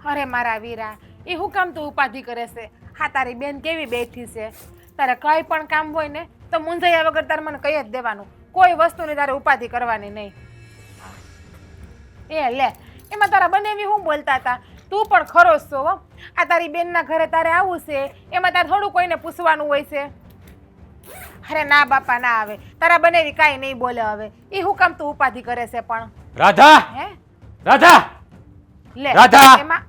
અરે મારા વીરા, એ હું કામ તું ઉપાધિ કરે છે? હા, તારી બેન કેવી બેઠી છે. તારે કંઈ પણ કામ હોય ને તો મૂંઝાયા વગર તારે મને કહી જ દેવાનું. કોઈ વસ્તુની તારે ઉપાધિ કરવાની નહીં. એ લે, એમાં તારા બનેવી હું બોલતા હતા? તું પણ ખરો જ છો હો. આ તારી બેનના ઘરે તારે આવવું છે, એમાં તારે થોડું કોઈને પૂછવાનું હોય છે? અરે ના બાપા, ના આવે. તારા બનેવી કાંઈ નહીં બોલે હવે. એ હું કામ તું ઉપાધિ કરે છે પણ? રાધા, હે રાધા, લે રાધા! એમાં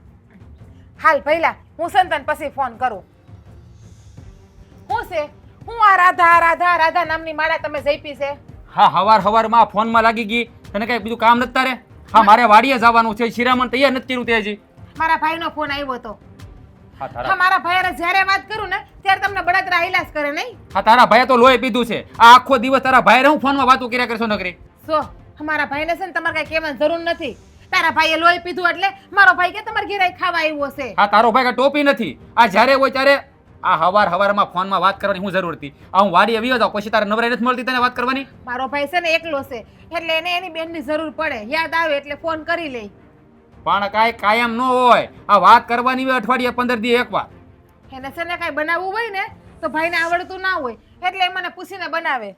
હાલ પહેલા હું સંતન પછી ફોન કરું. હું છે? હું આ રાધા રાધા રાધા નામની માળા તમે જઈપી છે? હા, હવારમાં ફોનમાં લાગી ગઈ. તને કઈ બીજું કામ નથી તારે? હા, મારે વાડીએ જવાનું છે. શિરામણ તૈયાર નથી કર્યું તે હજી. મારા ભાઈનો ફોન આવ્યો હતો. હા, હા, મારા ભાઈ જ્યારે વાત કરું ને ત્યારે તમને બળતરા હિલાસ કરે નહીં? હા, તારા ભાઈએ તો લોહી પીધું છે. આ આખો દિવસ તારા ભાઈ હું ફોનમાં વાતો કર્યા કરશો નકરી. સો મારા ભાઈને છે ને તમારે કઈ કહેવાની જરૂર નથી. તારા ભાઈએ લોહી પીધું એટલે મારો ભાઈ કે તમારે ઘેરે ખાવા આવ્યો છે? હા, તારો ભાઈ કઈ ટોપી નથી. આ જ્યારે હોય ત્યારે આ હવારમાં ફોનમાં વાત કરવાની શું જરૂર હતી? આ હું વાડી આવી જાઉં પછી તારે નવરાઈ નથી મળતી તને વાત કરવાની? મારો ભાઈ છે ને એકલો છે એટલે એને એની બેનની જરૂર પડે. યાદ આવે એટલે ફોન કરી લે. પણ કાંઈ કાયમ ન હોય. આ વાત કરવાની હોય અઠવાડિયે 15 દી એકવાર. એને છે ને કાંઈ બનાવવું હોય ને તો ભાઈને આવડતું ના હોય એટલે એ મને પૂછીને બનાવે.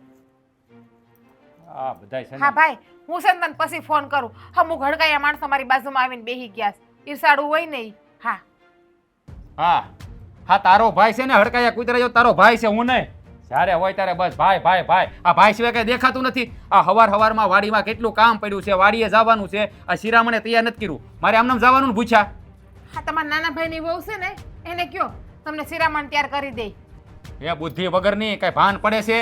હા, બધાય છે ને. હા ભાઈ, હું છે ને તને પછી ફોન કરું. અમુક હડકાયા માણસો મારી બાજુમાં આવીને બેહી ગયા છે. ઈર્ષાળું હોય ને ઈ. હા હા હા, તારો ભાઈ છે ને હડકાયા કૂતરા જેવો તારો ભાઈ છે, હું નહીં. જ્યારે હોય ત્યારે બસ ભાઈ ભાઈ ભાઈ. આ ભાઈ સિવાય કઈ દેખાતું નથી. આ હવારમાં વાડીમાં કેટલું કામ પડ્યું છે, વાડીએ જવાનું છે. આ શિરામણે તૈયાર નથી કર્યું. મારે આમનામ જવાનું ને પૂછ્યા. હા, તમારા નાના ભાઈની વહુ છે ને એને કયો તમને શિરામણ તૈયાર કરી દે. એ બુદ્ધિ વગરની કઈ ભાન પડે છે?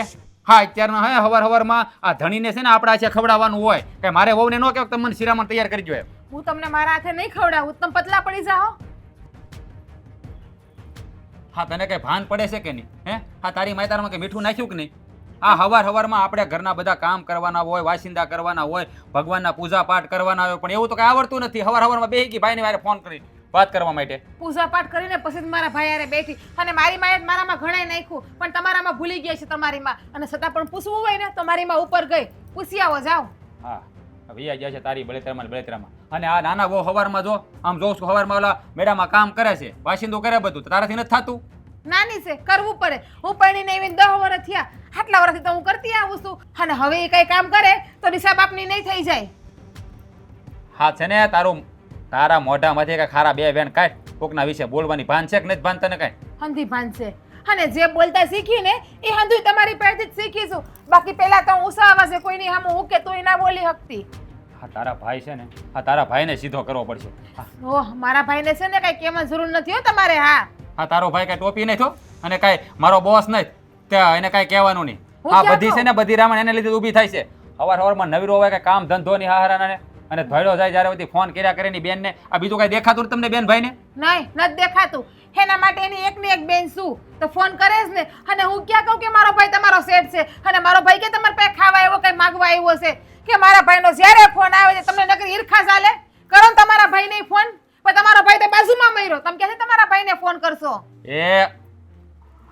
હા, અત્યારના હે હવારમાં આ ધણીને છે ને આપણા છે ખવડાવવાનું હોય. કઈ મારે વહુને ન કહેવાય તમે મને શિરામણ તૈયાર કરી જોઈએ. હું તમને મારા હાથે નહીં ખવડાવું. તમે પતલા પડી જાઓ. હા, તને કઈ ભાન પડે છે કે નહીં? હે, હા, તારી માયતારમાં કઈ મીઠું નાખ્યું કે નહીં? આ હવારમાં આપણે ઘરના બધા કામ કરવાના હોય, વાસિંદા કરવાના હોય, ભગવાનના પૂજા પાઠ કરવાના હોય, પણ એવું તો કઈ આવડતું નથી. હવારમાં બેહી ગઈ ભાઈને વારે ફોન કરી વાત કરવા માટે. પૂજા પાઠ કરીને પછી જ મારા ભાઈ હારે બેઠી અને મારી માએ મારામાં ઘણાય નાખ્યું પણ તમારામાં ભૂલી ગયા છે તમારીમાં. અને છતાં પણ પૂછવું હોય ને તો મારીમાં ઉપર ગઈ. પૂછી આવો જાઓ. હા, ભૈયા જાય છે તારી બળેતરામાં. અને આ નાના બહુ હવારમાં જો આમ જોઉં છું હવારમાં ઓલા મેળામાં કામ કરે છે, વાસિંદો કરે બધું. તારાથી નથી થતું? નાની છે, કરવું પડે. હું પરણીને આવીને 10 વર્ષ થયા. આટલા વર્ષથી તો હું કરતી આવું છું અને હવે એ કઈ કામ કરે તો દિશા બાપની નહીં થઈ જાય. હા, છે ને તારા મોઢામાંથી કઈ ખારા બે બેન કાઢ. કોકના વિશે બોલવાની ભાન છે કે નથી ભાન તને કઈ? હંધી ભાન છે. અને જે બોલતા શીખી ને એ હંધુય તમારી પાસેથી જ શીખીશું. બાકી પહેલા તો હું ઉષા આવાસે કોઈની સામે હું કે તોય ના બોલી શકતી. હા, તારા ભાઈ છે ને, હા, તારા ભાઈને સીધો કરવો પડશે. ઓહ, મારા ભાઈને છે ને કઈ કહેવાની જરૂર નથી હો તમારે. હા હા, તારો ભાઈ કઈ ટોપી નહીં થયો અને કઈ મારો બોસ નહીં, ત્યાં એને કઈ કહેવાનું નહીં. હા, બધી છે ને બધી રામણ એને લીધે ઊભી થાય છે. હવારમાં નવીરો હોય કઈ કામ ધંધો ની હારાને અને ધોયડો જાય જ્યારે બધી ફોન કર્યા કરે ની બેનને. આ બીજું કઈ દેખાતું તમને બેન ભાઈને? નહીં, નથી દેખાતું. એના માટે એની એકની એક બેન શું તો ફોન કરે જ ને. અને હું ક્યાં કહું કે મારો ભાઈ તમારો સેટ છે અને મારો ભાઈ કે તમારે પાસે ખાવા આવ્યો કઈ માગવા આવ્યો છે કે મારા ભાઈનો જ્યારે ફોન આવે છે તમને નકરી ઈર્ખા ચાલે. કરો ને તમારા ભાઈને ફોન. પણ તમારો ભાઈ તો બાજુમાં મર્યો. તમે કહે છે તમારા ભાઈને ફોન કરશો?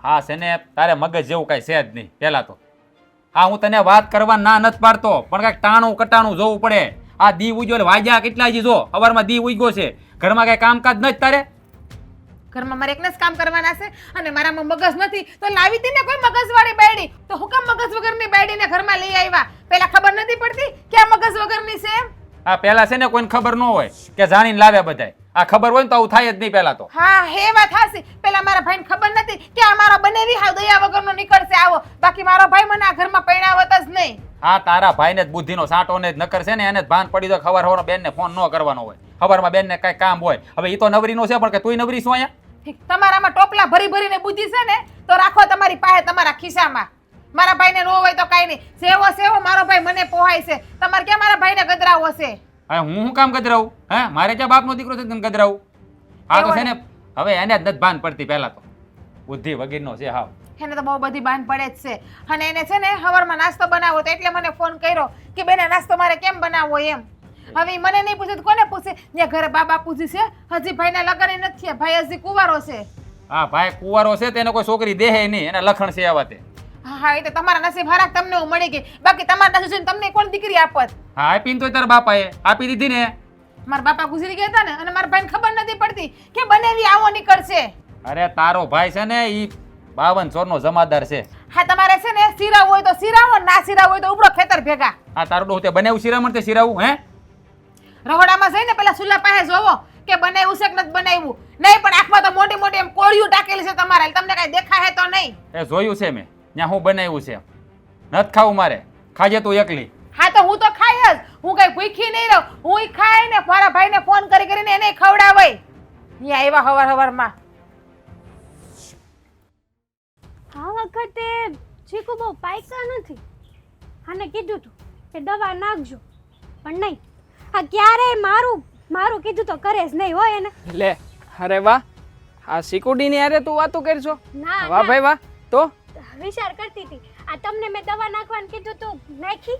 હા, છે ને તારે મગજ જેવું કઈ છે જ નહીં પેલા તો. હા, હું તને વાત કરવા ના નથી પાડતો પણ કઈક ટાણું કટાણું જોવું પડે. આ દી ઉજ્યો વાજ્યા કેટલા જી જો સવારમાં દી ઉગ્યો છે. ઘરમાં કઈ કામકાજ નથી તારે? ઘરમાં મારે એકને જ કામ કરવાના છે અને મારામાં મગજ નથી તો લાવી હતી ને કોઈ મગજવાળી બાયડી. તો હું કામ મગજ વગરની બાયડીને ઘરમાં લઈ આવ્યા? પેલા ખબર નથી પડતી કે આ મગજ વગરની છે એમ? આ પેલા છે ને કોઈને ખબર ન હોય કે જાણીને લાવે બધાય. આ ખબર હોય ને તો આવું થાય જ નહીં પેલા તો. હા, હે વાત હાસી. પેલા મારા ભાઈને ખબર નથી કે આ મારો બનેવી હાવ દયા વગરનો નીકળશે આવો. બાકી મારો ભાઈ મને આ ઘરમાં પૈણાવત જ નહીં. હા, તારા ભાઈને જ બુદ્ધિનો સાંટો ને જ નકર છે ને એને જ ભાન પડી જાય. ખબર બેનને ફોન ન કરવાનો હોય. ખબરમાં બેનને કઈ કામ હોય. હવે એ તો નવરીનો છે પણ કે તુંય નવરી છો અહીંયા? તમારામાં ટોપલા ભરી ભરીને બુદ્ધિ છે ને તો રાખો તમારી પાસે તમારા ખિસ્સામાં. મારા ભાઈને નો હોય તો કાંઈ નહીં. સેવો સેવો મારો ભાઈ મને પોહાય છે. તમારે ક્યાં મારા ભાઈને ગદરાવો છે? હા, હું શું કામ ગદરાવું? હે, મારે ક્યાં બાપનો દીકરો છે તને ગદરાવું? આ તો છે ને હવે એને જ નથી ભાન પડતી. પહેલા તો બુદ્ધિ વગરનો છે. હા, એને તો બહુ બધી બાન પડે જ છે. અને એને છે ને સવારમાં નાસ્તો બનાવો તો એટલે મને ફોન કર્યો કે બેને નાસ્તો મારે કેમ બનાવવો એમ. હવે મને નહીં પૂછે તો કોને પૂછે? જે ઘરે બાબા પૂછી છે. હજી ભાઈના લગ્ન નથી થયા. ભાઈ હજી કુંવારો છે. હા, ભાઈ કુંવારો છે તેને કોઈ છોકરી દેહે નહીં. એના લખણ છે આવા તે. હા, એ તો તમારા નસીબ હારા તમને હું મળી ગઈ. બાકી તમારા નસીબ તમને કોણ દીકરી આપત? હા, આપીને તો તારા બાપાએ આપી દીધી ને. મારા બાપા ગુજરી ગયા હતા ને અને મારા ભાઈને ખબર નથી પડતી હતી કે બનેવી આવો નીકળશે. અરે તારો ભાઈ છે ને ઈ 52 ચોરનો જમાદાર છે. હા તમારે છે ને સિરાવ હોય તો સિરાવો, ના સિરાવ હોય તો ઉપડો ખેતર ભેગા. આ તારો ડોહ તે બનાવ્યું શિરામણ તે શિરાવું હે? રહોડામાં જઈને પેલા સુલા પાસે જોવો કે બનાવ્યું છે કે નથી બનાવ્યું. નહીં પણ આંખમાં તો મોટી મોટી એમ કોળિયું ટાકેલી છે તમારે, તમને કઈ દેખાય તો નહીં. એ જોયું છે મેં, ત્યાં હું બનાવ્યું છે. નથી ખાવું મારે, ખાજે તું એકલી. હા તો હું તો ખાઈ જ, હું કઈ ભૂખી નહીં રહું. હું ખાઈ ને મારા ભાઈને ફોન કરી કરીને એને ખવડાવાય. અહીંયા આવ્યા હવાર હવારમાં. આ વખતે ચીકુ બહુ પાયકા નથી. આને કીધું તું કે દવા નાખજો, પણ નહીં. આ ક્યારેય મારું કીધું તો કરે જ નહીં હોય એને. લે અરે વાહ, આ સિકુડીની હારે તું વાતો કરશો? ના વાહ ભાઈ વાહ. તો વિચાર કરતી હતી આ તમને મેં દવા નાખવાનું કીધું તું નાખી.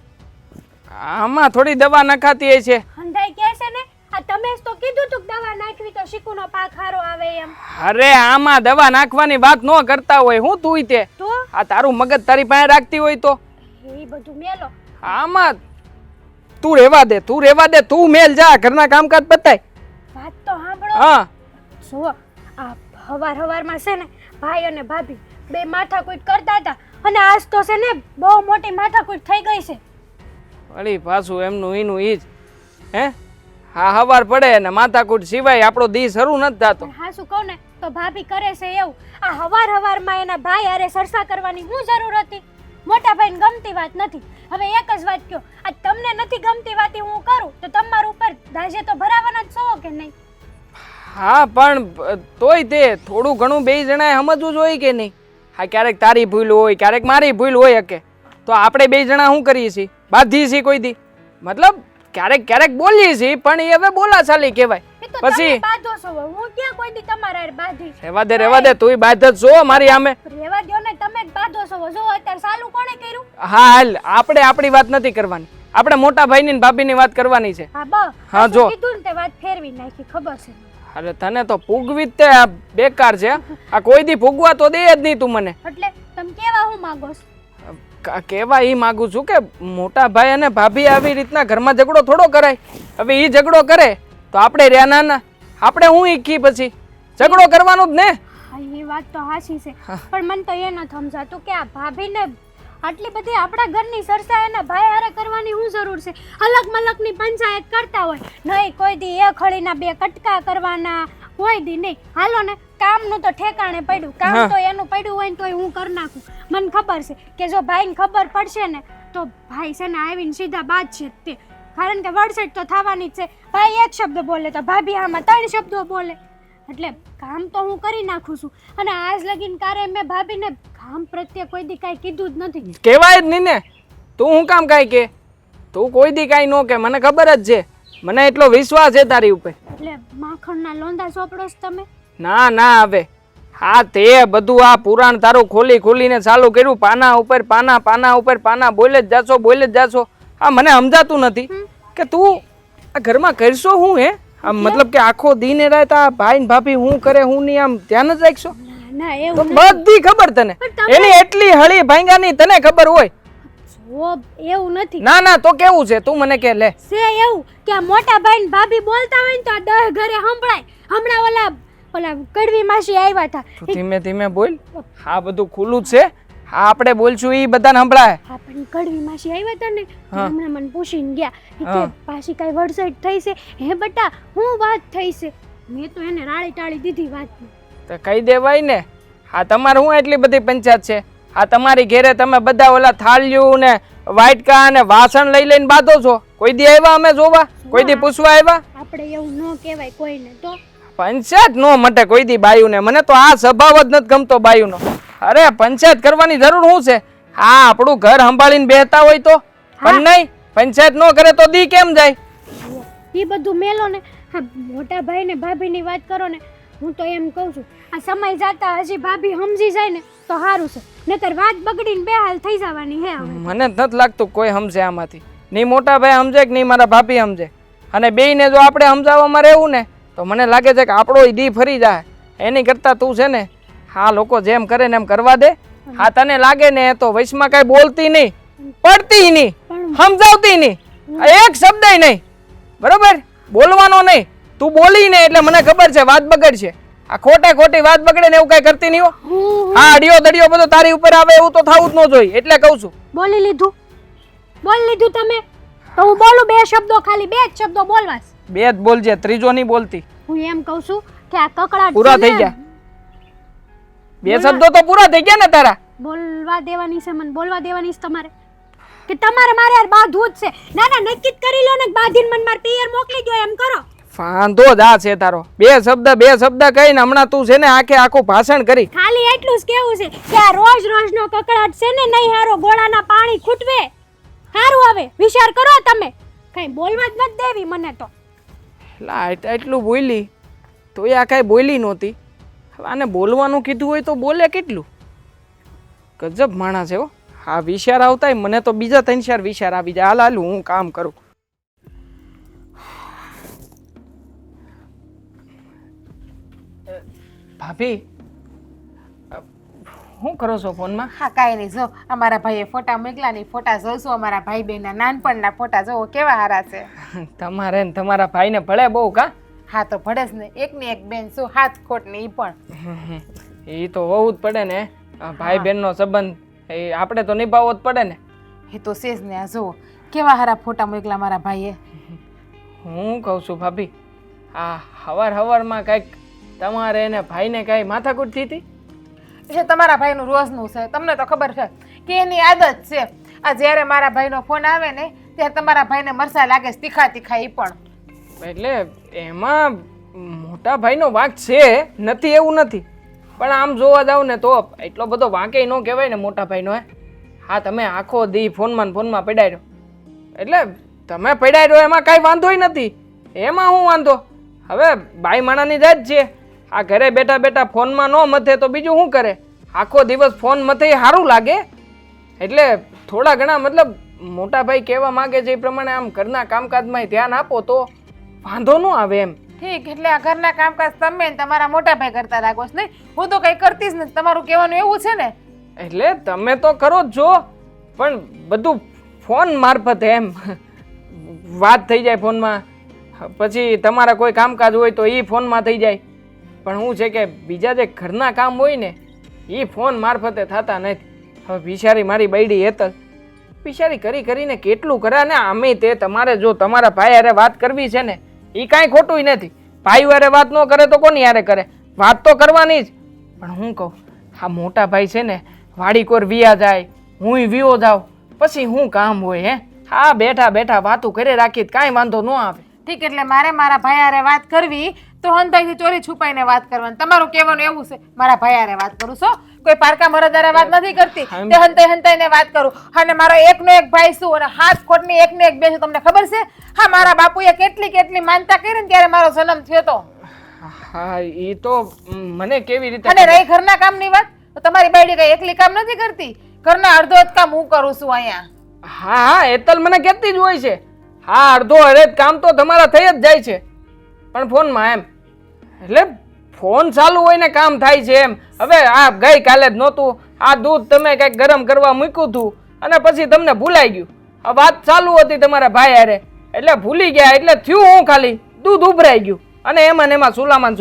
આમાં થોડી દવા નખાતી હોય છે. હંધાઈ કહે છે ને આ તમે જ તો કીધું તું કે દવા નાખવી તો શીકુનો પાક હારો આવે એમ. અરે આમાં દવા નાખવાની વાત ન કરતા હોય હું તું તે. તો આ તારું મગજ તારી પાસે રાખતી હોય તો એ બધું મેલો. આમાં તું રહેવા દે, તું મેલ જા, ઘરના કામકાજ પતાય. વાત તો સાંભળો. હા જુઓ આ હવારમાં છે ને ભાઈ અને ભાભી બે માથાકૂટ કરતા હતા અને આજ તો છે ને બહુ મોટી માથાકૂટ થઈ ગઈ છે. વળી પાછું એમનું ઈનું ઈ જ હે. હા હવાર પડે ને માથાકૂટ સિવાય આપણો દી શરૂ નથી થતો. પણ હા શું કહું ને તો ભાભી કરે છે એવું. આ હવારમાં એના ભાઈ હારે સરસા કરવાની શું જરૂર હતી? મોટા ભાઈને ગમતી વાત નથી. હવે એક જ વાત કહો, આ તમને નથી ગમતી વાત હું કરું તો તમારા ઉપર દાજે તો ભરાવાના જ છો કે નહીં? હા પણ તોય તે થોડું ઘણું બે જણાએ સમજવું જોઈએ કે નહીં? હા ક્યારેક તારી ભૂલ હોય, ક્યારેક મારી ભૂલ હોય કે તો આપણે બે જણા શું કરીએ છીએ? બાંધીએ છીએ કોઈ દી? મતલબ ક્યારેક બોલીએ છીએ પણ એ હવે બોલાચાલી કહેવાય. એ તો પછી તમે બાંધો છો, હું ક્યાં કોઈ દી તમારા હારે બાંધી? રેવા દે તુંય બાંધ જ છો મારી સામે. રેવા દ્યો ને, તમે જ બાંધો છો. જો અત્યારે સાલું કોણે કર્યું? હા હાલ આપણે આપણી વાત નથી કરવાની, આપણે મોટા ભાઈની ને ભાભીની વાત કરવાની છે. હા બસ હા, જો. કીધું ને તે વાત ફેરવી નાખી, ખબર છે. અરે તને તો પૂગવી જ તે આ બેકાર છે. આ કોઈ દી પૂગવા તો દે જ નહીં તું મને. એટલે તમે કેવા હું માંગો છો? કેવા ઈ માંગુ છું કે મોટા ભાઈ અને ભાભી આવી રીતના ઘરમાં ઝઘડો થોડો કરાય. હવે ઈ ઝઘડો કરે તો આપણે રહ્યા નાના, આપણે હું ઈખી પછી ઝઘડો કરવાનું જ ને. હા એ વાત તો હાચી છે, પણ મને તો એ નથી સમજાતું કે આ ભાભીને આટલી બધી આપણા ઘરની સરસા એના ભાઈ હારે કરવાની શું જરૂર છે? અલગ મલકની પંચાયત કરતા હોય નહીં, કોઈ દી એક હળીના બે કટકા કરવાના, કોઈ દી નહીં. હાલો ને કામનું તો ઠેકાણે પડ્યું, કામ તો એનું પડ્યું હોય ને તોય હું કરી નાખું. મને ખબર છે કે જો ભાઈને ખબર પડશે ને તો ભાઈ છે ને આવીને સીધા બાદ છે તે, કારણ કે વડસેટ તો થવાની જ છે. ભાઈ એક શબ્દ બોલે તો ભાભી આમાં 3 શબ્દો બોલે, એટલે કામ તો હું કરી નાખું છું. અને આજ લગીન કારે મેં ભાભીને કામ પ્રત્યે કોઈ દી કાંઈ કીધું જ નથી. કહેવાય જ નહીં ને. તું હું કામ કાંઈ કે? તું કોઈ દી કાંઈ ન કે, મને ખબર જ છે, મને એટલો વિશ્વાસ છે તારી ઉપર. એટલે માખણના લોંદા ચોપડો છો તમે? ના હવે હા તે બધું આ પુરાણ તારું ખોલીને ચાલુ કર્યું, પાના ઉપર પાના બોલે જ જાશો. આ મને સમજાતું નથી કે તું આ ઘરમાં કરશો હું હે? આમ મતલબ કે આખો દીને રાત આ ભાઈ ને ભાભી હું કરે હું નહીં આમ ધ્યાન જ રાખશો? ના તો એવું બધી ખબર તને, એની એટલી હળી ભાંગાની તને ખબર હોય? એવું નથી. ના તો કેવું છે તું મને કે લે. છે એવું કે આ મોટા ભાઈ ને ભાભી બોલતા હોય ને તો આ 10 ઘરે સંભળાય. હમણાં ઓલા કડવી માસી આવ્યા હતા. ધીમે બોલ. હા બધું ખુલ્લું જ છે, હા આપણે બોલશું ઈ બધાને સંભળાય. હા પણ કડવી માસી આવ્યા હતા ને હમણાં મને પૂછીને ગયા કે પાછી કઈ વડસેટ થઈ છે? હે બટા હું વાત થઈ છે? મેં તો એને રાળી ટાળી દીધી વાત. તો કહી દેવાય ને. હા તમારે હું એટલી બધી પંચાયત છે? હા તમારી ઘેરે તમે બધા ઓલા થાળિયું ને વાટકા ને વાસણ લઈને બાંધો છો. કોઈ દી આવ્યા અમે જોવા? કોઈ દી પૂછવા આવ્યા? આપણે એવું ન કહેવાય કોઈને. તો પંચાયત નો મટે કોઈ દી બાયુને. મને તો આ સ્વભાવ જ નથી ગમતો બાયુનો. અરે પંચાયત કરવાની જરૂર શું છે? હા આપણું ઘર સંભાળીને બેહતા હોય તો, પણ નહીં પંચાયત નો કરે તો દી કેમ જાય? એ બધું મેલો ને. હા મોટા ભાઈ ને ભાભી ની વાત કરો ને, હું તો એમ કહું છું આ સમય જાતા હજી ભાભી સમજી જાય ને તો સારું છે, નહીતર વાત બગડીને બે હાલ થઈ જવાની હે. મને નથી લાગતું કોઈ સમજે આમાંથી. નહીં મોટા ભાઈ સમજે કે નહીં મારા ભાભી સમજે. અને બેયને જો આપણે સમજાવવામાં રહેવું ને તો મને લાગે છે કે આપણો દી ફરી જાય. એની કરતાં તું છે ને હા લોકો જેમ કરે ને એમ કરવા દે. હા તને લાગે ને તો વૈશમાં કાંઈ બોલતી નહીં, પડતી નહીં, સમજાવતી નહીં, એક શબ્દ નહીં, બરોબર? બોલવાનો નહીં. તું બોલી ને એટલે મને ખબર છે વાત બગડશે. આ ખોટી વાત બગડે ને એવું કઈ કરતી નહીં હો. હા અડિયો દડિયો બધો તારી ઉપર આવે એવું તો થવું જ ન જોઈએ એટલે કહું છું. બોલી લીધું તમે તો હું બોલું બે શબ્દો, ખાલી બે જ શબ્દો બોલવાસ. બે જ બોલજે, ત્રીજો નહીં બોલતી. હું એમ કહું છું કે આ કકડાટ પૂરા છે ને, થઈ ગયા. બે શબ્દો તો પૂરા થઈ ગયા ને તારા. બોલવા દેવાની છે મને, બોલવા દેવાની છે તમારે કે તમારે મારે યાર બાંધવું જ છે. ના ના નક્કી જ કરી લો ને, બાંધીને મને માર પિયર મોકલી દો એમ કરો. વાંધો જ આ છે તારો. બે શબ્દ કહીને હમણાં તું છે ને આખું ભાષણ કરી. ખાલી એટલું જ કેવું છે કે આ રોજનો કકડાટ છે ને નહીં હારો, ગોળાના પાણી ખૂટવે. હારું હવે વિચાર કરો તમે, કઈ બોલવા જ નથી દેવી મને તો. એટલું બોલી તો એ આ કાંઈ બોલી નહોતી. હવે આને બોલવાનું કીધું હોય તો બોલે કેટલું. ગજબ માણસ છે હો. આ વિચાર આવતા મને તો બીજા 3-4 વિચાર આવી જાય. હાલ હું કામ કરું. ભાભી શું કરો છો ફોનમાં? હા કાંઈ નહીં, જો અમારા ભાઈએ ફોટા મોકલા ની ફોટા જોઈશું. અમારા ભાઈ બહેનના નાનપણના ફોટા જોવો કેવા સારા છે. તમારે ને તમારા ભાઈને ભળે બહુ કા? હા તો ભળે જ ને, એકની એક બેન શું હાથ ખોટ ને ઈ પણ. એ તો હોવું જ પડે ને. ભાઈ બહેનનો સંબંધ એ આપણે તો નિભાવવો જ પડે ને. એ તો છે જ ને. આ જુઓ કેવા સારા ફોટા મોકલા મારા ભાઈએ. હું કહું છું ભાભી, આ હવારમાં કંઈક તમારે એને ભાઈને કાંઈ માથાકૂટ થઈ હતી? એટલે તમારા ભાઈનું રોજનું છે, તમને તો ખબર છે કે એની આદત છે. આ જ્યારે મારા ભાઈનો ફોન આવે ને ત્યારે તમારા ભાઈને મરસા લાગે છે, તીખા ઈ પણ. એટલે એમાં મોટા ભાઈનો વાંક છે, નથી એવું નથી, પણ આમ જોવા જાવ ને તો એટલો બધો વાંકે ન કહેવાય ને મોટા ભાઈનો. હા તમે આખો દી ફોનમાં પડાઈ રહ્યો, એટલે તમે પડાઈ રહ્યો એમાં કાંઈ વાંધોય નથી. એમાં હું વાંધો? હવે બાઈ માણાની જાત છે. આ ઘરે બેઠા ફોનમાં ન મથે તો બીજું શું કરે? આખો દિવસ ફોન મથે સારું લાગે. એટલે થોડા ઘણા મતલબ મોટા ભાઈ કહેવા માંગે છે એ પ્રમાણે આમ ઘરના કામકાજમાં ધ્યાન આપો તો વાંધો ન આવે એમ. ઠીક, એટલે આ ઘરના કામકાજ તમે ને તમારા મોટા ભાઈ કરતા લાગો છો નહીં? હું તો કઈ કરતી જ નથી. તમારું કહેવાનું એવું છે ને? એટલે તમે તો કરો જ છો, પણ બધું ફોન મારફતે એમ વાત થઈ જાય ફોનમાં. પછી તમારા કોઈ કામકાજ હોય તો એ ફોનમાં થઈ જાય. પણ શું છે કે બીજા જે ઘરના કામ હોય ને એ ફોન મારફતે થતા નથી. હવે બિચારી મારી બૈડી હેતલ બિચારી કરીને કેટલું કરે. અને આમે તે તમારે જો તમારા ભાઈ હારે વાત કરવી છે ને એ કાંઈ ખોટું નથી. ભાઈ હારે વાત ન કરે તો કોની હારે કરે? વાત તો કરવાની જ. પણ હું કહું, આ મોટા ભાઈ છે ને વાડી કોર વિયા જાય, હું વિયો જાઉં, પછી શું કામ હોય? હા બેઠા વાતું કરે રાખી કાંઈ વાંધો ન આવે. ઠીક, એટલે મારે મારા ભાઈ હારે વાત કરવી તો હંતાઈથી ચોરી છુપાઈને વાત કરવાની. તમારું કહેવાનું એવું છે મારા ભાઈ હારે વાત કરું છો, કોઈ પારકા મરદ હારે વાત નથી કરતી. તે હંતાઈને વાત કરું. અને મારો એકનો એક ભાઈ શું અને હાથ ખોટની એકને એક બે છે, તમને ખબર છે? હા મારા બાપુએ કેટલી માનતા કરી ને ત્યારે મારો જન્મ થયો તો. હા એ તો મને કેવી રીતે. અને રહી ઘરના કામની વાત, તો તમારી બાયડી કઈ એકલી કામ નથી કરતી. ઘરના અડધો કામ હું કરું છું અહીંયા. હા એતલ મને કહેતી જ હોય છે. હા અડધો અડધ કામ તો તમારા થઈ જ જાય છે, પણ ફોનમાં એમ. એટલે ફોન ચાલુ હોય ને કામ થાય છે એમ. હવે આ ગઈ કાલે જ નહોતું, આ દૂધ તમે કંઈક ગરમ કરવા મૂક્યું હતું અને પછી તમને ભૂલાઈ ગયું. આ વાત ચાલુ હતી તમારા ભાઈ હારે એટલે ભૂલી ગયા. એટલે થયું હું ખાલી દૂધ ઉભરાઈ ગયું અને એમાં ચૂલામાં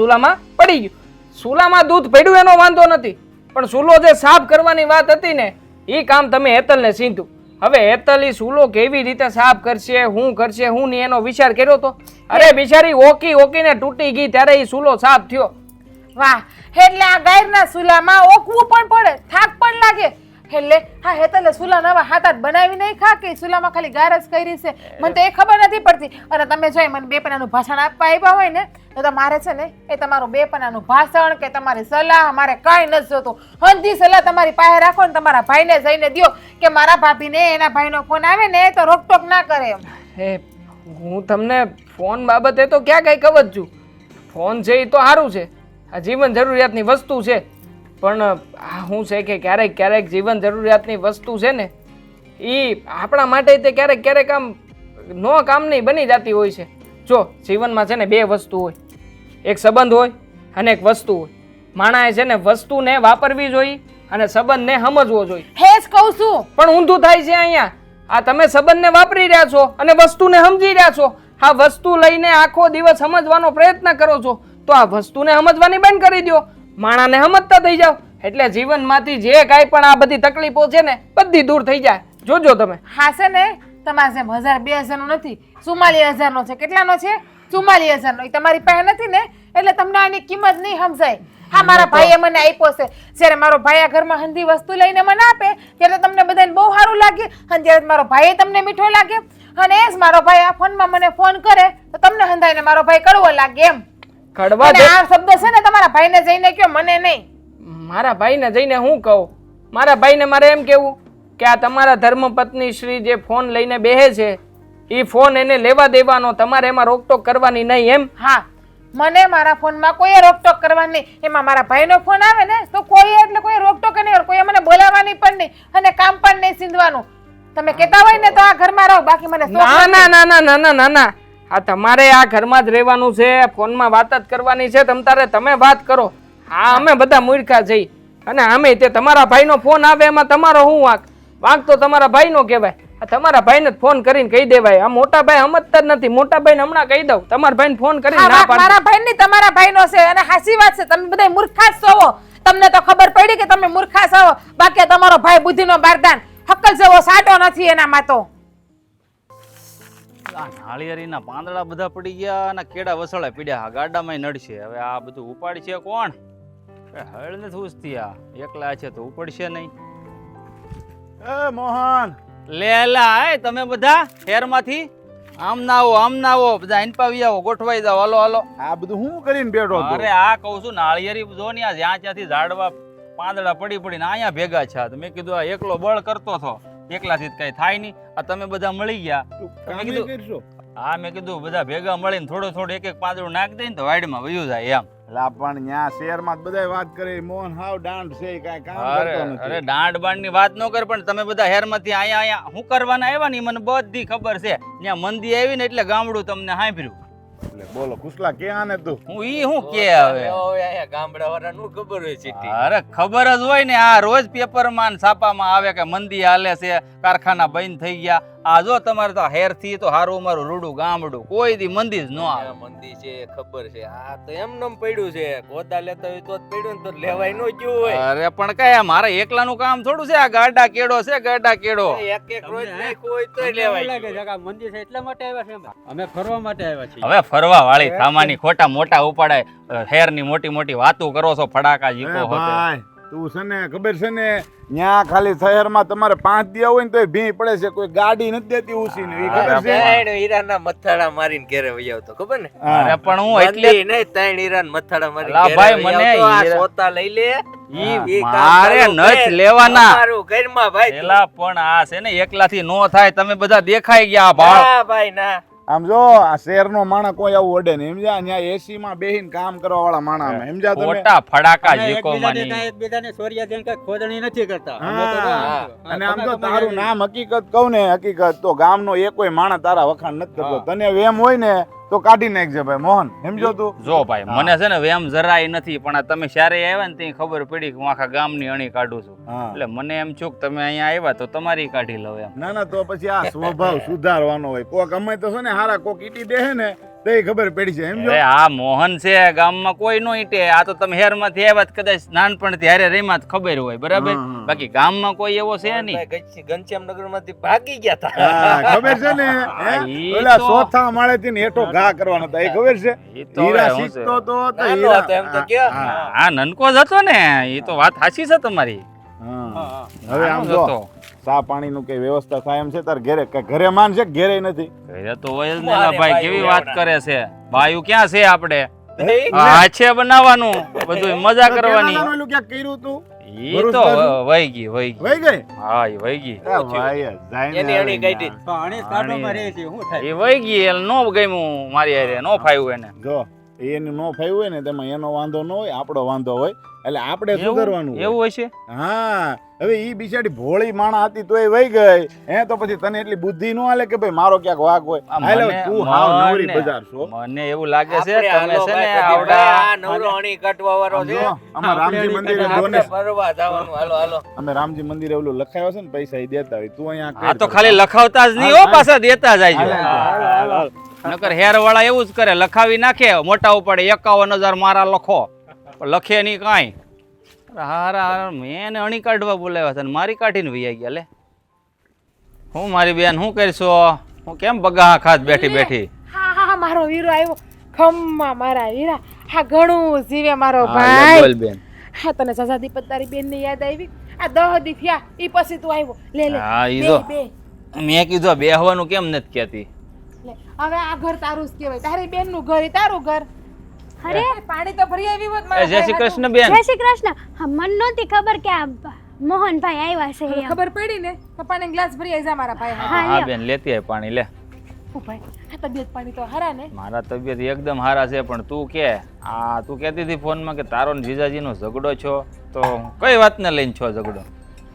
પડી ગયું. ચૂલામાં દૂધ પડ્યું એનો વાંધો નથી, પણ ચૂલો જે સાફ કરવાની વાત હતી ને એ કામ તમે હેતલને સીધું. હવે હેતલ ઈ ચૂલો કેવી રીતે સાફ કરશે, હું કરશે હું નહીં એનો વિચાર કર્યો તો? અરે બિચારી ઓકીને તૂટી ગઈ ત્યારે ઈ ચૂલો સાફ થયો. વાહ, એટલે આ ગાયરના ચૂલામાં ઓકવું પણ પડે, થાક પણ લાગે. એટલે હા હેતલે ચૂલા નવા હાથ બનાવી નહીં ખા કે ચૂલામાં ખાલી ગાર જ કરી છે, મને તો એ ખબર નથી પડતી. અને તમે જોઈ મને 2 પન્નાનું ભાષણ આપવા આવ્યા હોય ને તો મારે છે ને એ તમારું 2 પન્નાનું ભાષણ કે તમારી સલાહ મારે કાંઈ નથી જોતું. હંધી સલાહ તમારી પાસે રાખો ને તમારા ભાઈને જઈને દ્યો કે મારા ભાભીને એના ભાઈનો ફોન આવે ને તો રોકટોક ના કરે એમ. હે હું તમને ફોન બાબતે તો ક્યાં કઈ કહું જ છું. ફોન છે એ તો સારું છે, આ જીવન જરૂરિયાતની વસ્તુ છે. પણ આ શું છે કે ક્યારેક જીવન જરૂરિયાતની વસ્તુ છે ને એ આપણા માટે તે ક્યારેક આમ નો કામની બની જતી હોય છે. જો જીવનમાં છે ને 2 વસ્તુ હોય, એક સંબંધ હોય અને એક વસ્તુ હોય. માણસે છે ને વસ્તુને વાપરવી જોઈએ અને સંબંધને સમજવો જોઈએ. હે જ કહું છું. પણ ઊંધું થાય છે અહીંયા. આ તમે સંબંધને વાપરી રહ્યા છો અને વસ્તુને સમજી રહ્યા છો. આ વસ્તુ લઈને આખો દિવસ સમજવાનો પ્રયત્ન કરો છો તો આ વસ્તુને સમજવાની બંધ કરી દો, માણાને સમજતા થઈ જાવ એટલે જીવનમાંથી જે કાંઈ પણ આ બધી તકલીફો છે ને બધી દૂર થઈ જાય. જોજો તમે. હા છે ને, તમારા જેમ 1000 2000 નો નથી, 44,000 નો છે. કેટલાનો છે? 44,000 નો. એ તમારી પાસે નથી ને એટલે તમને આની કિંમત નહીં સમજાય. હા, મારા ભાઈએ મને આપ્યો છે. જ્યારે મારો ભાઈ આ ઘરમાં હંધી વસ્તુ લઈને મને આપે ત્યારે તમને બધાને બહુ સારું લાગે, અને જ્યારે મારો ભાઈ તમને મીઠો લાગે, અને એ જ મારો ભાઈ આ ફોનમાં મને ફોન કરે તો તમને હંધાઈને મારો ભાઈ કડવો લાગે એમ. કડવા અને આ શબ્દ છે ને તમારા ભાઈને જઈને કયો, મને નહીં. મારા ભાઈને જઈને હું કહું? મારા ભાઈને મારે એમ કેવું કે આ તમારા ધર્મપત્ની શ્રી જે ફોન લઈને બેહે છે એ ફોન એને લેવા દેવાનો, તમારે એમાં રોકટોક કરવાની નહીં એમ. હા, મને મારા ફોનમાં કોઈ રોકટોક કરવાની નહીં. એમાં મારા ભાઈનો ફોન આવે ને તો કોઈ એટલે કોઈ રોકટોક નહીં, કોઈ મને બોલાવવાની પણ નહીં, અને કામ પણ નહીં સીંધવાનું. તમે કહેતા હોય ને તો આ ઘરમાં રહો, બાકી મને શોખ ના નથી. ના ના ના ના ના ના, આ તમારે આ ઘરમાં જ રહેવાનું છે, ફોનમાં વાત જ કરવાની છે. તમે વાત કરો. હા, અમે બધા મૂર્ખા જઈ, અને આમે તે તમારા ભાઈનો ફોન આવે એમાં તમારો શું વાંક? વાંક તો તમારા ભાઈનો કહેવાય. આ તમારા ભાઈને ફોન કરીને કહી દેવાય. આ મોટા ભાઈ સમજતા જ નથી. મોટા ભાઈને હમણાં કહી દઉં, તમારા ભાઈને ફોન કરીને આ ના વાત પાડ. મારા ભાઈ ની તમારા ભાઈનો છે, અને હાચી વાત છે. તમે બધા મૂર્ખા જ છો. તમને તો ખબર પડી કે તમે મૂર્ખા છો, બાકી તમારો ભાઈ બુદ્ધિનો બારદાન, હક્કલ જેવો સાટો નથી એનામાં તો. આ નાળિયેરીના પાંદડા બધા પડી ગયા અને કેળા વસળા પીડ્યા. ગાડામાં નડશે. હવે આ બધું ઉપાડ છે કોણ? હળ નથી ઉસતી. આ એકલા છે તો ઉપડશે નહીં. એ મોહન, લે લા, તમે બધા શહેરમાંથી આમ ના આવો બધા ઇનપાવી આવો, ગોઠવાઈ જાવ. હાલો હાલો. આ બધું હું કરીને બેઠો હતો? અરે આ કહું છું, નાળિયેરી જો ને, આ જ્યાં ત્યાંથી ઝાડવા પાંદડા પડી પડીને અહીંયા ભેગા છે. તો મેં કીધું આ એકલો બળ કરતો હતો, એકલાથી કઈ થાય નહીં. આ તમે બધા મળી ગયા. મેં કીધું હા, મેં કીધું બધા ભેગા મળીને થોડું થોડું એક એક પાંદડું નાખ દે ને તો વાડીમાં વયું જાય એમ. લા પણ ન્યા શહેરમાં બધા વાત કરે મોહન હાવ દાંડ છે, કાંઈ કામ અરે કરતો નથી. અરે દાંડ બાંડ ની વાત ન કર, પણ તમે બધા હેરમાંથી અહીંયા હું કરવાના આવ્યા ને મને બધી ખબર છે. ત્યાં મંદી આવી ને એટલે ગામડું તમને સાંભળ્યું. એટલે બોલો કુસલા ક્યાં ને તું? હું કે હવે ગામડા વાળા નું ખબર હોય છે. અરે ખબર જ હોય ને, આ રોજ પેપરમાં ને છાપામાં આવે કે મંદી હાલે છે, કારખાના બંધ થઈ ગયા. આ જો તમારે તો હેર થી તો હારું મારું રૂડું ગામડું, કોઈ દી મંદી જ ન આવે. મંદી છે ખબર છે. આ તો એમનેમ પડ્યું છે. ગોદા લેતા હોય તો જ પડ્યું ને, તો લેવાય ન ગયું હોય. અરે પણ કયા મારે એકલાનું કામ થોડું છે. આ ગાડા કેડો છે, ગાડા કેડો. એક એક રોજ નાખ્યું હોય તો લેવાય. મંદિર છે એટલા માટે આવ્યા છે. અમે ફરવા માટે આવ્યા છીએ. હવે ફરવા વાળી થામાની ખોટા મોટા ઉપાડાય, હેર ની મોટી મોટી વાતો કરો છો, ફડાકા એ જીકો હોતે. ભાઈ તું છે ને ખબર છે ને, ન્યા ખાલી શહેરમાં તમારે 5 દિયા હોય ને તોય ભીં પડે છે, કોઈ ગાડી નથી દેતી ઉસીને. ઈ ખબર છે? ત્રણ હીરાના મથાળા મારીને ઘેરે વહી આવતો, ખબર ને? અરે પણ હું એટલે મંદી નહીં, ત્રણ હીરાના મથાળા મારીને લા ઘેરે ભાઈ, વહી મને આવતો. આ હીરા- સોતા લઈ લે. ઈ કામ મારે તારું નથ કર. લેવાના. અમારું ઘરમાં ભાઈ તું. એલા પણ આ છે ને એકલાથી નો થાય. તમે બધા દેખાઈ ગયા ભાળ. ના ભાઈ ના. આમ જો આ શહેરનો માણસ કોઈ આવું ઓડે નહીં, સમજ્યા? ન્યા એસી માં બેહીને કામ કરવા વાળા માણસ અમે, સમજ્યા તમે? ખોટા ફડાકા અમે જીકો એકબીજાને માની. કાંઈ એકબીજાને સોરિયા દઈને કાંઈ ખોદણી નથી કરતા. અમે તો હા. ના. અને આમ તો તારું નામ હકીકત કહું ને, હકીકત તો ગામનો એકોય માણસ તારા વખાણ નથી કરતો. તને વેમ હોય ને તો કાઢી નાખજે ભાઈ મોહન, સમજો તું? જો ભાઈ, મને છે ને વેમ જરાય નથી, પણ આ તમે જ્યારે આવ્યા ને ત્યાં ખબર પડી કે હું આખા ગામની અણી કાઢું છું. હા. એટલે મને એમ છું કે તમે અહીંયા આવ્યા તો તમારી કાઢી લઉં એમ. ના ના, તો પછી આ સ્વભાવ સુધારવાનો હોય. કોક અમે તો છે ને હારા કોક ઈટી દેહે ને તો ખબર પડી છે, સમજો? અરે આ મોહન છે, ગામમાં કોઈ નો ઈટે. આ તો તમે હેરમાંથી આવ્યા તો કદાચ નાનપણથી હારે રહીમાં જ ખબર હોય, બરાબર? હા. બાકી ગામમાં કોઈ એવો છે નહીં. ઘનશ્યામનગર માંથી ભાગી ગયા તા. હા, ખબર છે ને? હે? ઈ ઓલા તો- ચોથા માળેથી ને હેઠો ઘા કરવાનો હતો, એ ખબર છે? ઈ તો હીરા હવે હું છે. શીખતો તો નાનો હતો એમ તો કયો? આ નનકો જ હતો ને. એ તો વાત સાચી છે તમારી. હા. હવે આમ નાનો જ જો હતો. ચા પાણી નું કઈ વ્યવસ્થા થાય એમ છે તાર ઘરે? કે ઘરે માન છે કે ઘરે નથી? ઘરે તો હોય જ ને એલા ભાઈ, કેવી વાત કરે છે. બાયું ક્યાં છે આપણે? નહીં. આ છે બનાવવાનું બધું, મજા કરવાની. પેલા ઓલું ક્યાંક કર્યું તું? ઈ તો વહી ગઈ. વહી ગઈ? હા, ઈ વહી ગઈ. એ ભાઈ, જાઈને એની અણી આવી કાઢી. ના. પાણી કાઢવામાં રહે છે. શું થાય? એ વહી ગઈ. એટલે નો ગમ્યું મારી હારે, નો ફાવ્યું એને. જો એનું નો ફાવ્યું હોય ને તેમાં એનો વાંધો ન હોય, આપણો વાંધો હોય. એટલે આપણે સુધારવાનું હોય. એવું હોય છે. હા, હવે ઈ બિચારી ભોળી માણા હતી તોય વહી ગઈ. હે તો પછી તને એટલી બુદ્ધિ ન હાલે કે ભાઈ મારો ક્યાંક વાંક હોય? આ હાલે, મને- તું હાવ નવરી મને- બજાર છો. મને એવું લાગે છે આપણે તમે હાલો છે ને ભાઈ, આવડા આ નવરો અણી કાઢવા વાળો છે. જો, અમે રામજી મંદિરે આપણે ડોનેશન, ફરવા જવાનું. હાલો હાલો. અમે રામજી મંદિરે ઓલું લખાયો છે ને પૈસા ઈ દેતા હોય. તું અહીંયા આ તો ખાલી લખાવતા જ નહીં હો, પાછા દેતા જાય છે. હાલે, હાલે, હાલે. નકર હેર વાળા એવું જ કરે, લખાવી નાખે, મોટા ઉપાડે 51,000 મારા લખો, પણ લખે નહીં કાંઈ. હારા મેં એને અણી કાઢવા બોલાવ્યા છે, મારી કાઢીને વૈયા ગયા. લે હું મારી બેન શું કરશો? હું કેમ બગા ખાત બેઠી બેઠી? હા હા મારો વીરો આવ્યો, ખમ્મા મારા વીરા. હા ઘણું જીવે મારો હા, લે ભાઈ. બોલ બેન. હા તને સજાદી પર તારી બેન ની યાદ આવી? આ 10 દી થયા ઈ પછી તું આવ્યો. લે લે હા, ઈ બે, જો. બે. મેં કીધું બેહવાનું કેમ નથી કહેતી? લે હવે આ ઘર તારું જ કહેવાય, તારી બેન નું ઘર ઈ તારું ઘર. અરે પાણી તો ભરી આવી હોત એ મારા જય શ્રી ભાઈ કૃષ્ણ બેન. જય શ્રી કૃષ્ણ. હા, મને નહોતી ખબર કે આ મોહનભાઈ આવ્યા છે હાટુ. એમ. ખબર પડી ને તો પાણી ગ્લાસ ભરી આવી જા મારા ભાઈ હાટુ. હા હા બેન, લેતી આય પાણી. લે ઓ ભાઈ આ તબિયત પાણી તો હરા ને? મારા તબિયત એકદમ સારા છે, પણ તું કે તું કહેતી હતી ફોનમાં કે તારો ને જીજાજીનો ઝઘડો છો, તો કઈ વાતને લઈને છો ઝઘડો?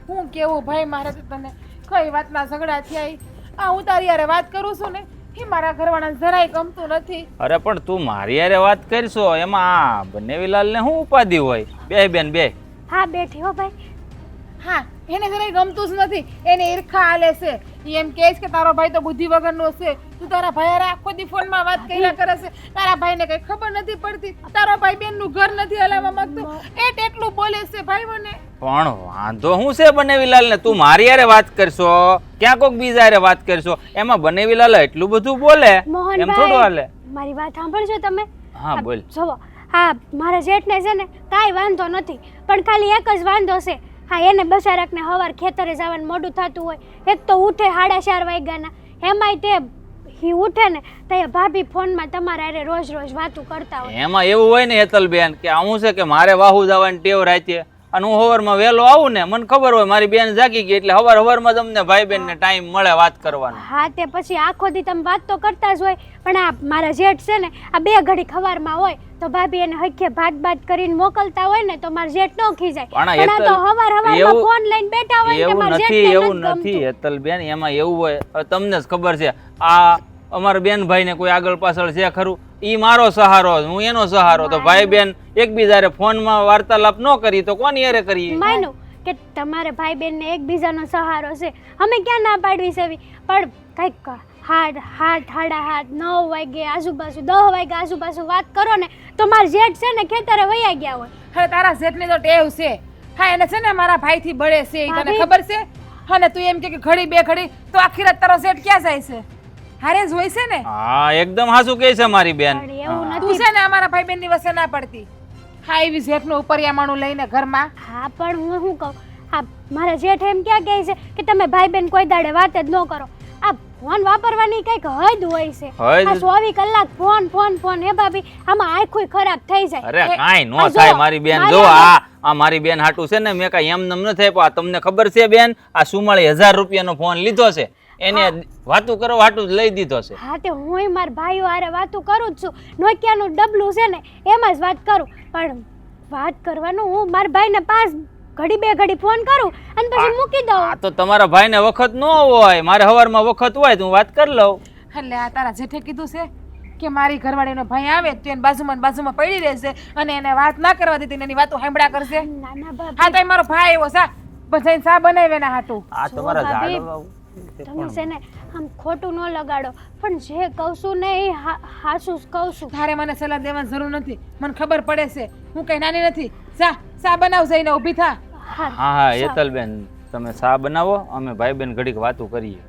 હું કેવું ભાઈ મારે તો તને કઈ વાતના ઝઘડા થયા ઈ? આ હું તારી હારે વાત કરું છું ને એ મારા ઘરવાળાને જરાય ગમતું નથી. અરે પણ તું મારી હારે વાત કરશો એમાં આ બનેવીલાલને શું ઉપાધિ હોય? બે બેન બે. હા બેઠી હો ભાઈ. હા એને જરાય ગમતું જ નથી, એને ઈર્ખા આલે છે. ઈ એમ કહે છે કે તારો ભાઈ તો બુદ્ધિ વગરનો છે, તું તારા ભાઈ હારે આખો દી ફોનમાં વાત કર્યા કરે છે, તારા ભાઈને કઈ ખબર નથી પડતી, તારો ભાઈ બેનનું ઘર નથી હલાવવા માંગતો, એટલું બોલે છે ભાઈ મને. પણ વાંધો શું છે બનેવીલાલને? તું મારી હારે વાત કરશો, ક્યાં કોક બીજા હારે વાત કરશો, એમાં બનેવીલાલ એટલું બધું બોલે એમ થોડું મોહનભાઈ હાલે? મારી વાત સાંભળજો તમે. હા બોલ. જોવો હા મારા જેઠને છે ને કાંઈ વાંધો નથી, પણ ખાલી એક જ વાંધો છે. હા એને બસારકને હવાર ખેતરે જવાનું મોડું થતું હોય, એક તો ઉઠે 4:30 વાગ્યાના, એમાંય તે ઈ ઉઠે ને તો એ ભાભી ફોનમાં તમારા હારે રોજ રોજ વાતું કરતા હોય. એમાં એવું હોય ને હેતલબેન કે આવું છે કે મારે વાહુ જવાની ટેવ રાતે, અને હું હવારમાં વહેલો આવું ને, મને ખબર હોય મારી બેન જાગી ગઈ એટલે હવારમાં તમને ભાઈ બેન ને ટાઈમ મળે વાત કરવાનો. હા તે પછી આખો દી તમે વાત તો કરતા જ હોય, પણ આ મારા જેઠ છે ને આ 2 ઘડી ખવારમાં હોય તો ભાભી એને હખે ભાત કરીને મોકલતા હોય ને તો મારા જેઠ નો ખીજાય, પણ આ પણ આ તો હેતલ, હવારમાં એવું- ફોન લઈને બેઠા હોય કે એવું મારા નથી, જેઠને એવું નથી નથી ગમતું. હેતલબેન, એમાં એવું હોય. હવે તમને જ ખબર છે આ અમારા બેન ભાઈ ને કોઈ આગળ પાછળ છે ખરું? ઈ મારો સહારો, હું એનો સહારો, તો ભાઈ બેન એકબીજારે ફોનમાં વાર્તાલાપ ન કરી તો કોની હારે કરીએ? માનું કે તમારે ભાઈ બેન ને એકબીજાનો સહારો છે, અમે ક્યાં ના પાડવી છે એવી? પણ કઈક 8:30 9 વાગે આજુબાજુ 10 વાગે આજુબાજુ વાત કરો ને તો મારા જેઠ છે ને ખેતરે વયા ગયા હોય. હવે તારા જેઠની તો ટેવ છે. હા એને છે ને મારા ભાઈથી બળે છે, ઈ તને ભાભી. ખબર છે? અને તું એમ કે ઘડી બે ઘડી તો આખી રાત તારો જેઠ ક્યાં જાય છે? હારે જ હોય છે ને. હા એકદમ હાસુ કહે છે મારી બેન. પણ એવું તું છે ને અમારા ભાઈ બેનની વસે ના પડતી. હા એવી જેઠનું ઉપરિયામાણું લઈને ઘરમાં. હા પણ હું શું કહું, આ મારા જેઠ એમ ક્યાં કહે છે કે તમે ભાઈ બેન કોઈ દાડે વાત જ ન કરો. આ ફોન વાપરવાની કઈક હદ હોય છે. હદ? આ 24 કલાક ફોન ફોન ફોન હે ભાભી, આમાં આંખોય ખરાબ થઈ જાય. અરે કાંઈ નો આ જો, થાય મારી બેન. મારી જો આ- આ મારી બેન હાટું છે ને મેં કાંઈ એમ નમ ન થાય, પણ આ તમને ખબર છે બેન, આ 44,000 રૂપિયાનો ફોન લીધો છે, એને વાતું કરવા હાટું જ લઈ દીધો છે. હા તે હું મારા ભાઈઓ હારે વાતું કરું જ છું, નોકિયાનું ડબલું છે ને એમાં જ વાત કરું, પણ વાત કરવાનું હું મારા ભાઈને 5 ઘડી 2 ઘડી ફોન કરું અને પછી મૂકી દઉં. આ તો તમારા ભાઈને વખત ન હોય, મારે હવારમાં વખત હોય તો હું વાત કરી લઉં. એટલે આ તારા જેઠે કીધું છે કે મારી ઘરવાળીનો ભાઈ આવે તો એને બાજુમાં ને બાજુમાં પડી રહેશે અને એને વાત ના કરવા દેતી ને એની વાતો સાંભળ્યા કરશે. ના ના ભાભી, હા તો મારો ભાઈ એવો સા બધાને સા બનાવે ના હાટું. આ જો તમારા ભાભી, ઝાડવા તમે છે ને આમ ખોટું ન લગાડો, પણ જે કહું છું ને એ હાસું જ કહું છું. તારે મને સલાહ દેવાની જરૂર નથી, મને ખબર પડે છે હું કઈ નાની નથી. સા બનાવ જઈને ઊભી થા. હા હા હેતલબેન, તમે સા બનાવો, અમે ભાઈ બેન ઘડીક વાતું કરીએ.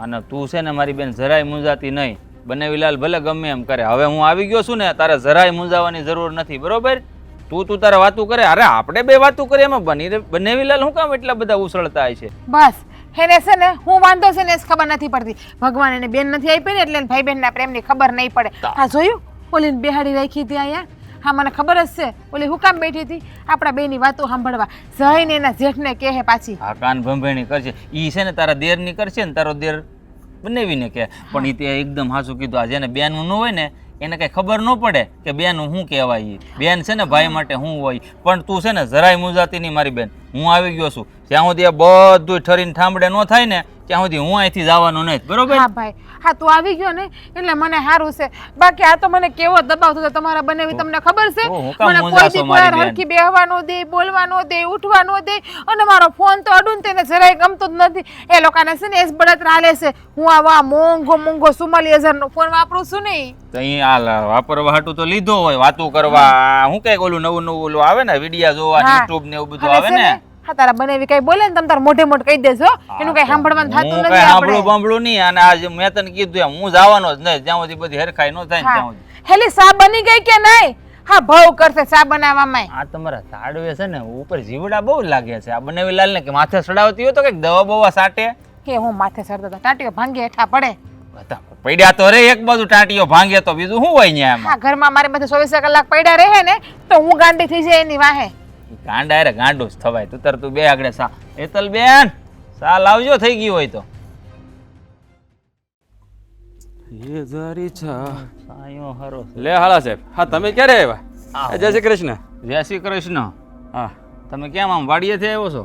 અને તું છે ને મારી બેન જરાય મૂંઝાતી નહીં. બનેવીલાલ ભલે ગમે એમ કરે, હવે હું આવી ગયો છું ને, તારે જરાય મૂંઝાવાની જરૂર નથી, બરોબર? તું તારે વાતું કરે, અરે આપણે બે વાતું કરીએ, એમાં બનેવીલાલ શું કામ એટલા બધા ઉછળતા હોય છે? બસ એને છે ને હું વાંધો છે ને એ જ ખબર નથી પડતી. ભગવાન એને બેન નથી આપી ને એટલે એને ભાઈ બહેનના પ્રેમની ખબર નહીં પડે. હા જોયું ઓલીને બેહાડી રાખી હતી અહીંયા. હા મને ખબર જ છે ઓલી હું કામ બેઠી હતી આપણા બેની વાતો સાંભળવા. જઈને એના જેઠને કહે પાછી. હા કાન ભંભેણી કરશે, ઈ છે ને તારા દેરની કરશે ને તારો દેર બનાવીને કે, પણ ઈ તે એકદમ હાચું કીધું. આ જેને બેનનું ન હોય ને એને કઈ ખબર ન પડે કે બેનનું શું કહેવાય. ઈ બેન છે ને ભાઈ માટે શું હોય. પણ તું છે ને જરાય મૂંઝાતી નહીં મારી બેન, હું આવી ગયો છું. જ્યાં સુધી આ બધું ઠરીને ઠામડે ન થાય ને ત્યાં સુધી હું અહીંથી જવાનો નહીં, બરોબર? હા ભાઈ હા તું આવી ગયો ને એટલે મને સારું છે, બાકી આ તો મને કેવો દબાવ થતો તમારા બંને તમને ખબર છે. હું કામ મને મૂંઝાશો કોઈ દી મારી કોઈ બેન? હરખી બેહવા નો દે, બોલવા નો દે, ઉઠવા નો દે, અને મારો ફોન તો અડું ને તેને જરાય ગમતું જ નથી. એ લોકોને છે ને એસ બળતરા હાલે છે. હું આવા મોંઘો 44,000 નો ફોન વાપરું છું ને. તો અહીં આ વાપરવા હાટું તો લીધો હોય, વાતું કરવા. હું કઈક ઓલું નવું નવું ઓલું આવે ને, વિડિયા જોવા, હા. યુટ્યુબ ને એવું બધું હવે આવે છે ને. ને, હા તારા બનેવી કઈ બોલે ને તમે તાર મોઢે મોઢ કહી દેજો, એનું કઈ સાંભળવાનું થતું હું નથી કઈ સાંભળું આપણે. બાંભળું નહીં. અને આ મેં તને કીધું એમ હું જવાનો જ નહીં જ્યાં સુધી બધી હરખાઈ ન થાય ને હા. ત્યાં સુધી. હેલી સા બની ગઈ કે નહીં? હા ભાવ કરશે સા બનાવવામાં. આ તમારા તાડવે છે ને ઉપર જીવડા બહુ લાગે છે. આ બનાવી લાલ ને કે માથે સડાવતી હોય તો કઈક દવા બવા સાટે. કે હું માથે સરતો હતો, ટાંટીઓ ભાંગી હેઠા પડે. બધા પડ્યા તો રે એક બાજુ ટાંટીઓ ભાંગે તો બીજું શું હોય ન્યા એમાં? હા ઘરમાં મારી માથે 24 કલાક પડ્યા રહે ને તો હું ગાંડી થઈ જાય એની વાહે. ગાંડા રે ગાંડું જ થવાય. તું તું બે આગળ સા એતલ બેન સા લાવજો થઈ ગયું હોય તો. સાયો હરો. લે હાલા સાહેબ, હા તમે ક્યારે આવ્યા? જય શ્રી કૃષ્ણ. જય શ્રી કૃષ્ણ. હા તમે કેમ આમ વાડીએથી આવ્યો છો?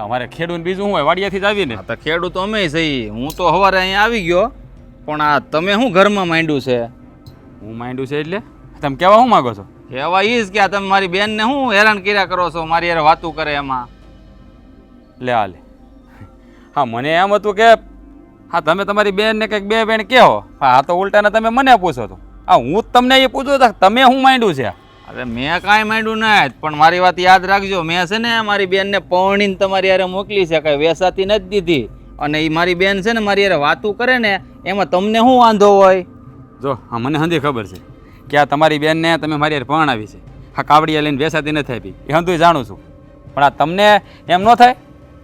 અમારે ખેડૂત બીજું શું હોય, વાડિયાથી જ આવીને. તો ખેડૂત અમે સહી. હું તો સવારે અહીંયા આવી ગયો, પણ આ તમે શું ઘરમાં માંડ્યું છે? હું માંડ્યું છે એટલે તમે કેવા શું માંગો છો? કહેવા ઈ જ કે આ તમે મારી બેનને શું હેરાન કર્યા કરો છો, મારી યાર વાતું કરે એમાં. લે આ લે. હા મને એમ હતું કે હા તમે તમારી બેન ને કંઈક બે બેન કહો. હા તો ઉલટાને તમે મને પૂછો તો હા હું જ તમને એ પૂછું તો તમે શું માંડ્યું છે? અરે મેં કાંઈ માંડ્યું ના, પણ મારી વાત યાદ રાખજો. મેં છે ને મારી બેનને પૌણીને તમારી યારે મોકલી છે, કાંઈ વેસાતી નથી દીધી. અને એ મારી બેન છે ને મારી યારે વાતું કરે ને એમાં તમને શું વાંધો હોય? જો હા મને હંધી ખબર છે કે આ તમારી બેનને તમે મારી યાર પરણાવી છે. હા કાવડિયા લઈને વેસાતી નથી આપી એ હંધું જાણું છું, પણ આ તમને એમ ન થાય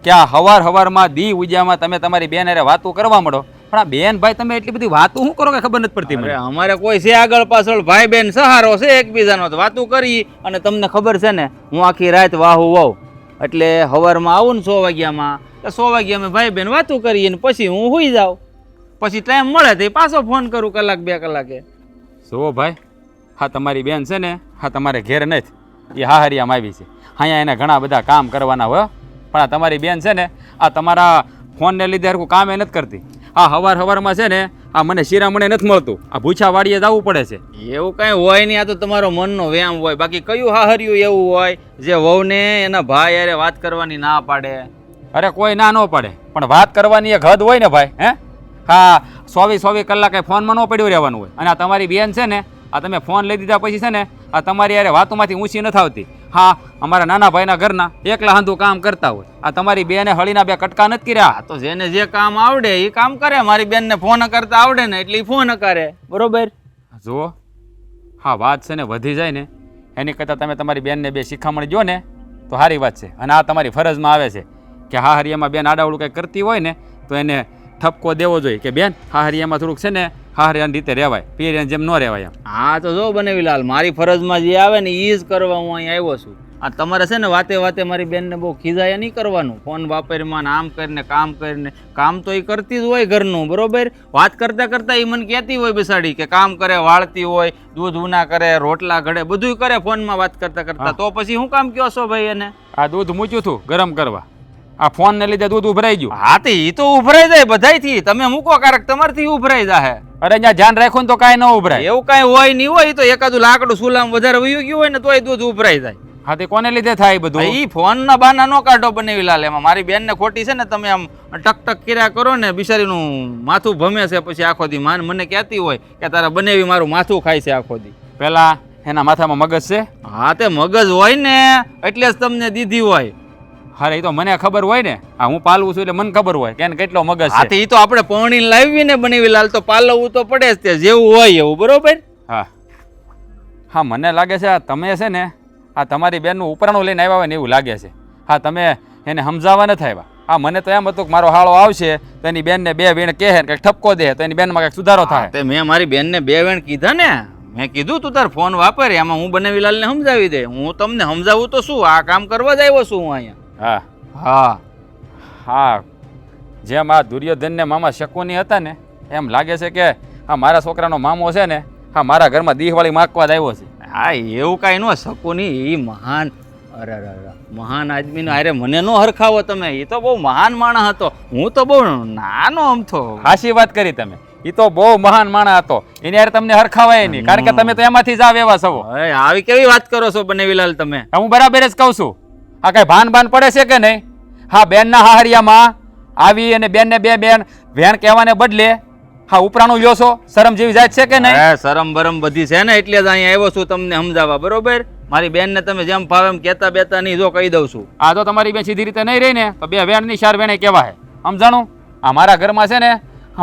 કે આ હવારમાં દી ઉજામાં તમે તમારી બેન હારે વાતું કરવા માંડો? પણ આ બેન ભાઈ તમે એટલી બધી વાતું શું કરો કે ખબર નથી પડતી મને. અરે અમારે કોઈ છે આગળ પાછળ ભાઈ બેન સહારો છે એકબીજાનો, તો વાતું કરી. અને તમને ખબર છે ને હું આખી રાત વાહુ વાવ, એટલે સવારમાં આવું ને 100 વાગ્યામાં, તો 100 વાગ્યા અમે ભાઈ બેન વાતું કરીએ ને પછી હું સુઈ જાઉં. પછી ટાઈમ મળે તો પાછો ફોન કરું કલાક 2 કલાકે. જો ભાઈ હા તમારી બેન છે ને હા તમારે ઘેર નથી, એ હાહરિયામાં આવી છે. અહીંયા એને ઘણા બધા કામ કરવાના હોય, પણ આ તમારી બેન છે ને આ તમારા ફોનને લીધે હરખું કામ એ નથી કરતી. આ સવારમાં છે ને આ મને શિરામણે નથી મળતું, આ ભૂછા વાડીએ જવું પડે છે. એવું કાંઈ હોય નહીં, આ તો તમારો મનનો વ્યાયામ હોય. બાકી કયું હાહર્યું એવું હોય જે વહુને એના ભાઈ યારે વાત કરવાની ના પાડે? અરે કોઈ ના ન પાડે, પણ વાત કરવાની એક હદ હોય ને ભાઈ. હે હા 24 કલાકે ફોનમાં ન પડ્યું રહેવાનું હોય. અને આ તમારી બેન છે ને આ તમે ફોન લઈ દીધા પછી છે ને આ તમારી યારે વાતોમાંથી ઊંચી નથી આવતી. હા અમારા નાના ભાઈના ઘરના એકલા હાંધું કામ કરતા હોય, આ તમારી બેને હળીના 2 કટકા નથી કર્યા. આ તો જેને જે કામ આવડે એ કામ કરે. મારી બેનને ફોન કરતા આવડે ને એટલે ફોન કરે, બરોબર? જુઓ હા વાત છે ને વધી જાય ને એની કરતાં તમે તમારી બેનને 2 શિખામણ જો ને તો સારી વાત છે. અને આ તમારી ફરજમાં આવે છે કે હા હરિયામાં બેન આડાવડું કંઈ કરતી હોય ને તો એને ઠપકો દેવો જોઈએ કે બેન હા હરિયામાં થોડુંક છે ને હા હરિયાની રીતે રહેવાય, પીરિયન જેમ ન રહેવાય એમ. હા તો જો બનેવીલાલ, મારી ફરજમાં જે આવે ને એ જ કરવા હું અહીં આવ્યો છું. આ તમારે છે ને વાતે મારી બેનને બહુ ખીજાયા નહીં કરવાનું. ફોન વાપરમાં આમ કરીને કામ તો એ કરતી જ હોય ઘરનું, બરોબર? વાત કરતા એ મને કહેતી હોય બેસાડી કે કામ કરે, વાળતી હોય, દૂધ ઉના કરે, રોટલા ઘડે, બધું કરે ફોનમાં વાત કરતા. તો પછી હું કામ કહો છો ભાઈ એને? આ દૂધ મૂક્યું હતું ગરમ કરવા, આ ફોનને લીધે દૂધ ઉભરાઈ ગયું. હા તો એ તો ઉભરાઈ જાય બધાયથી. તમે મૂકો કારક તમારથી ઉભરાઈ જાય. અરે અહીંયા ધ્યાન રાખો ને તો કાંઈ ન ઉભરાય. એવું કાંઈ હોય નહીં હોય તો એકાદું લાકડું સુલામ વધારે વયું ગયું હોય ને તોય દૂધ ઉભરાઈ જાય. હા તે કોને લીધે થાય બધું? ઈ ફોનના બાના નો કાઢો બનેવીલાલ. એમાં મારી બેનને ખોટી છે ને તમે આમ ટક કર્યા કરો ને બિચારીનું માથું ભમે છે પછી આખો દી. મને કહેતી હોય કે તારા બનેવી મારું માથું ખાય છે આખો દી. પેલા એના માથામાં મગજ છે? હા તે મગજ હોય ને એટલે જ તમને દીધી હોય. અરે એ તો મને ખબર હોય ને, હા હું પાલવું છું એટલે મને ખબર હોય કે એને કેટલો મગજ હા છે. એ તો આપણે પૌણી લાવી ને બનેવીલાલ તો પાલવવું તો પડે જ, તે જેવું હોય એવું, બરોબર? હા હા મને લાગે છે આ તમે છે ને આ તમારી બેનનું ઉપરાણું લઈને આવ્યા હોય ને એવું લાગે છે. હા તમે એને સમજાવવા નથી આવ્યા. હા મને તો એમ હતું કે મારો હાળો આવશે તો એની બેનને 2 વેણ કહે ને કંઈક ઠપકો દે તો એની બેનમાં કંઈક સુધારો થાય. તે મેં મારી બેનને 2 વેણ કીધા ને, મેં કીધું તું તાર ફોન વાપરે, એમાં હું બનેવીલાલને સમજાવી દે. હું તમને સમજાવું તો શું, આ કામ કરવા જ આવ્યો છું હું અહીંયા. હા હા હા જેમ આ દુર્યોધનને મામા શકુની હતા ને એમ લાગે છે કે આ મારા છોકરાનો મામો છે ને હા મારા ઘરમાં દિવાળી માગવા જ આવ્યો છે. હા એવું કાંઈ ન શકું નહીં. એ મહાન અરે મહાન આદમીનો અરે મને નો હરખાવો તમે. એ તો બહુ મહાન માણસ હતો, હું તો બહુ નાનો અમથો. હાશી વાત કરી તમે એ તો બહુ મહાન માણસ હતો, એની યાર તમને હરખાવાય નહીં, કારણ કે તમે તો એમાંથી જ આવ્યા છો. હવે આવી કેવી વાત કરો છો બનેવીલાલ તમે? હું બરાબર જ કહું છું. આ કઈ ભાન બાન પડે છે કે નહીં? હા, બેનના હાહરિયામાં આવી અને બેનને બે બેન વેણ કહેવાને બદલે હા ઉપરાણું લ્યો છો, શરમ જેવી જાત છે કે નહીં? શરમ બરમ બધી છે ને, એટલે જ અહીંયા આવ્યો છું તમને સમજાવવા, બરોબર? મારી બેનને તમે જેમ ફાવે એમ કહેતા બેતા નહીં, જો કહી દઉં છું. આ તો તમારી બેન સીધી રીતે નહીં રહી ને તો બે વેણની ચાર વેણે કહેવાય, સમજાણું? આ મારા ઘરમાં છે ને,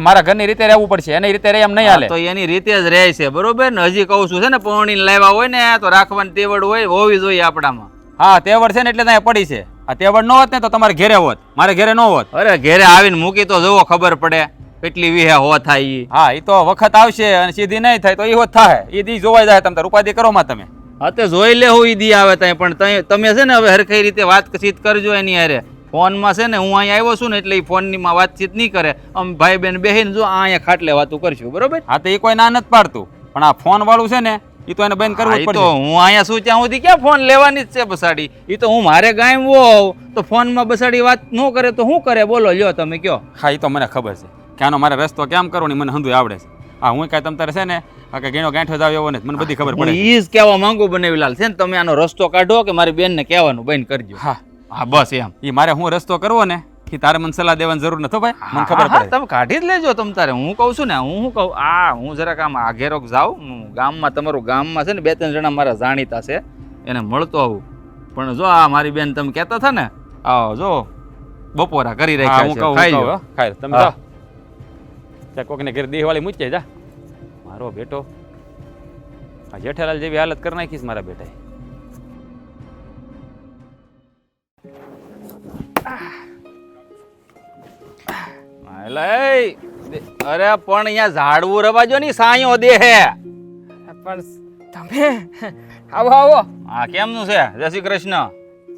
મારા ઘરની રીતે રહેવું પડશે, એની રીતે રહે એમ નહીં હાલે. તો એની રીતે જ રહે છે, બરોબર ને? હજી કહું છું છે ને, પરણીને લાવ્યા હોય ને તો રાખવાની તેવડ હોય, હોવી જોઈએ આપણામાં. હા, તેવડ છે ને એટલે ત્યાં પડી છે. આ તેવડ ન હોત ને તો તમારે ઘેરે હોત, મારે ઘેરે ન હોત. અરે ઘેરે આવીને મૂકી તો જુઓ, ખબર પડે કેટલી વિહે હો થાય ઈ. હા, એ તો વખત આવશે અને સીધી નહીં થાય તો એ હોત થાય, એ દી જોવાઈ જાય. તમે ઉપાધિ કરો માં તમે. હા, તે જોઈ લેવું ઈ દી આવે ત્યાં, પણ તમે છે ને હવે હરખી રીતે વાતચીત કરજો એની હારે. ફોનમાં છે ને, હું અહીંયા આવ્યો છું ને એટલે એ ફોનની માં વાતચીત નહીં કરે. આમ ભાઈ બેન બેહીને જો અહીંયા ખાટલે વાતું કરશું, બરોબર? હા, તો એ કોઈ ના નથી પાડતું, પણ આ ફોન વાળું છે ને એ તો એને બંધ કરવું જ તો પડશે. હું અહીંયા શું ત્યાં સુધી ક્યાં ફોન લેવાની જ છે બસાડી? એ તો હું મારે ગાયમ હોઉં તો ફોનમાં બસાડી વાત ન કરે તો શું કરે? બોલો, લ્યો તમે કયો. હા, એ તો મને ખબર છે કે આનો મારે રસ્તો કેમ કરવો ને મને હંધું આવડે છે. હા, હું કાંઈ તમ તારે છે ને આ કે ગેણો ગાંઠો જ આવ્યો એવો નથી, મને બધી ખબર પડે. ઈ જ કહેવા માંગુ બનેવીલાલ છે ને, તમે આનો રસ્તો કાઢો કે મારી બેનને કહેવાનું બંધ કરજો. હા હા, બસ એમ. એ મારે હું રસ્તો કરવો ને એ તારે મને સલાહ દેવાની જરૂર નથી ભાઈ, મને ખબર હા, પડે. તમે કાઢી જ લેજો તમ તારે. હું કહું છું ને, હું શું કહું, હું જરાક આમ આઘેરોક જાઉં ગામમાં, તમારું ગામમાં છે ને 2-3 જણા મારા જાણીતા છે, એને મળતો આવું. પણ જો આ મારી બેન તમે કહેતા હતા ને, આવો જો બપોરા કરી હા, રાખ્યા હું છે, કહું ખાઈ લો. ખાઈ લો. તમે જાઓ ત્યાં કોકને ઘરે દેહવાળી મૂકી જા. મારો બેટો આ જેઠાલાલ જેવી હાલત કરી નાખીશ મારા બેટાએ. અરે પણ અહીંયા ઝાડવું રવાજો ની સાયો દે હે. પણ તમે આવો આવો. હા, કેમનું છે? જય શ્રી કૃષ્ણ.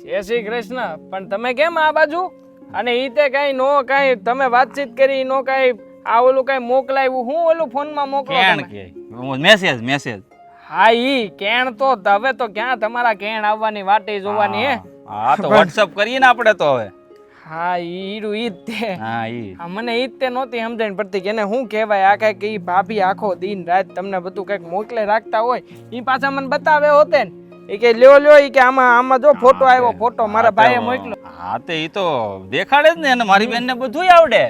જય શ્રી કૃષ્ણ. પણ તમે કેમ આ બાજુ? અને ઈ તે કઈ નો કઈ તમે વાતચીત કરી નો કઈ આ ઓલું કઈ મોકલાવ્યું? હું ઓલું ફોનમાં મોકલો કેણ તમે? કે મેસેજ. હા, ઈ કેણ તો હવે તો ક્યાં તમારા કેણ આવવાની વાટે જોવાની હે. હા, તો WhatsApp કરીએ ને આપણે તો હવે. હા, ઈરું ઈ જ તે. હા, ઈ મને ઈ જ તે નહોતી સમજણ પડતી કે એને શું કહેવાય. આ કઈક ઈ ભાભી આખો દિન રાત તમને બધું કઈક મોકલે રાખતા હોય, ઈ પાછા મને બતાવે હોતે ને. એ કે લ્યો ઈ કે આમાં જો ફોટો આવ્યો, ફોટો મારા ભાઈએ મોકલો. હા, તે ઈ તો દેખાડે જ ને, અને મારી બેનને બધુંય આવડે.